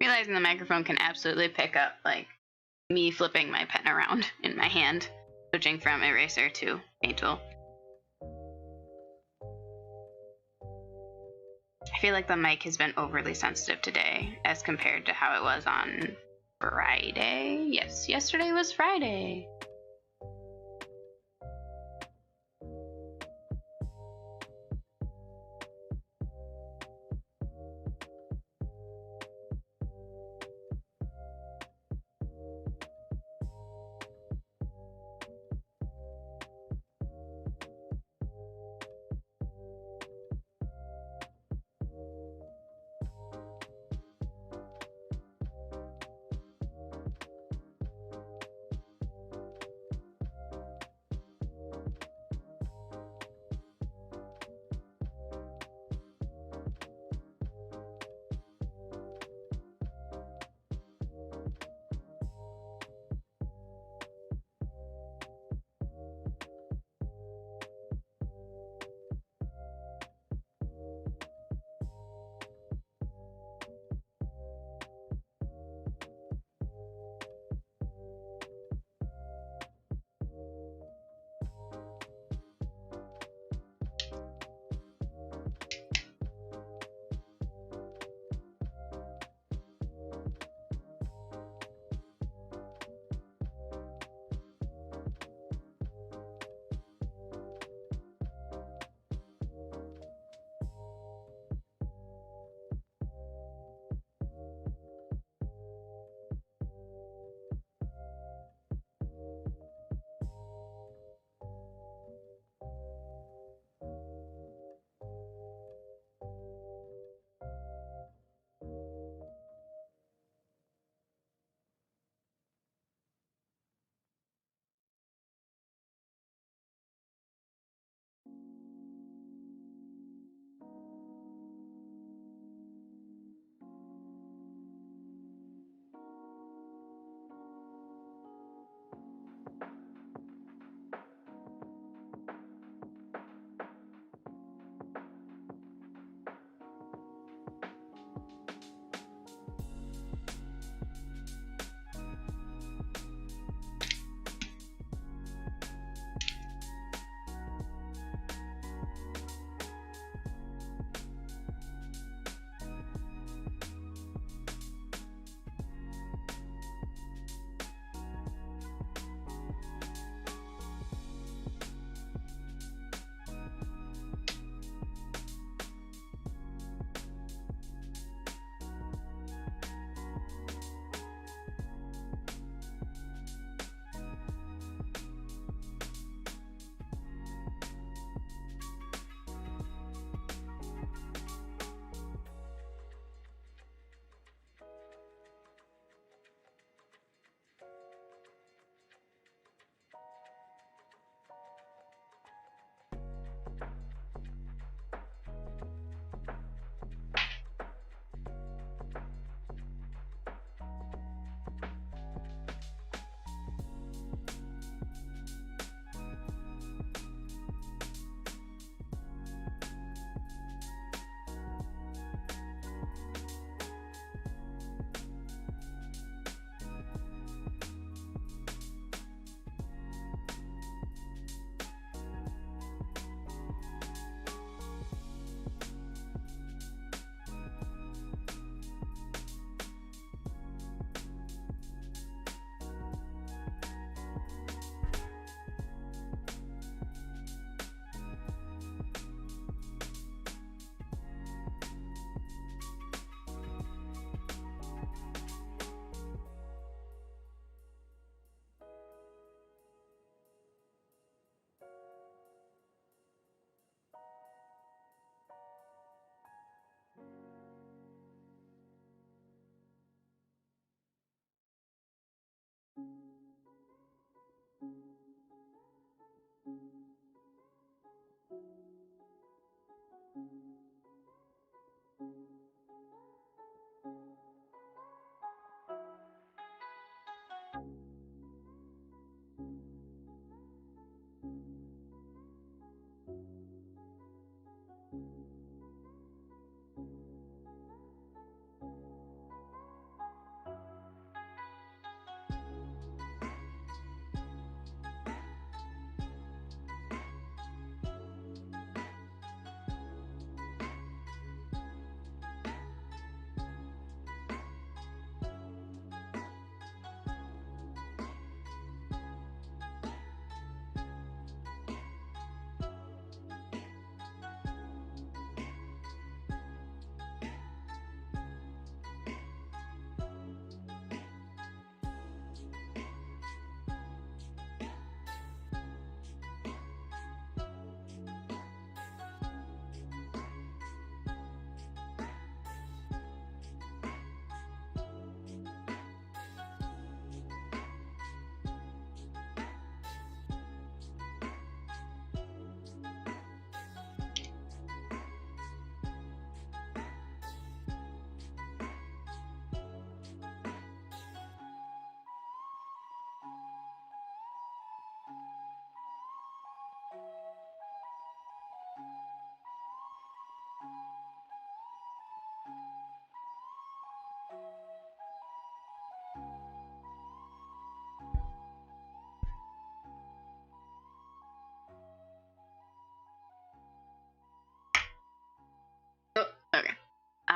Realizing the microphone can absolutely pick up, like, me flipping my pen around in my hand, switching from eraser to paint tool. I feel like the mic has been overly sensitive today as compared to how it was on Friday. Yes, yesterday was Friday.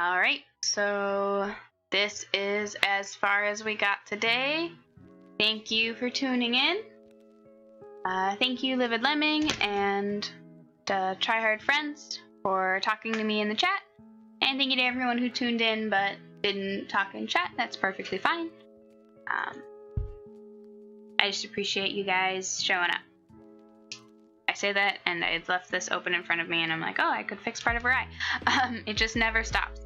Alright, so this is as far as we got today. Thank you for tuning in. Thank you, Livid Lemming, and Tryhard Friends for talking to me in the chat. And thank you to everyone who tuned in but didn't talk in chat. That's perfectly fine. I just appreciate you guys showing up. I say that, and I left this open in front of me, and I'm like, oh, I could fix part of her eye. It just never stops.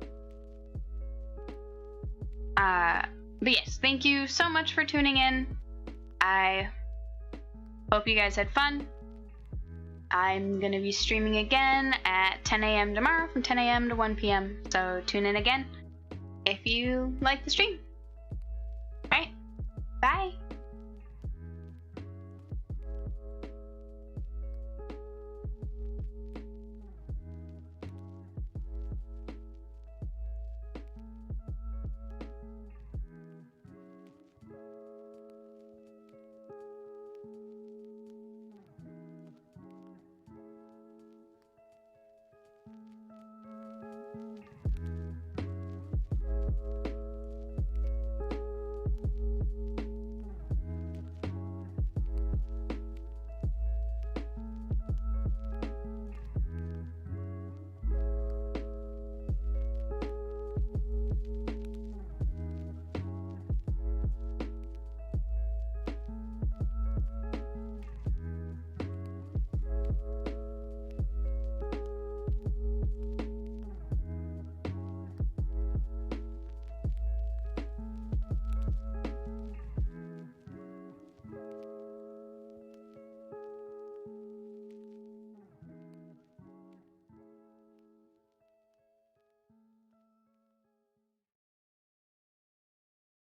But yes, thank you so much for tuning in. I hope you guys had fun. I'm going to be streaming again at 10 a.m. tomorrow from 10 a.m. to 1 p.m. So tune in again if you like the stream. All right, bye.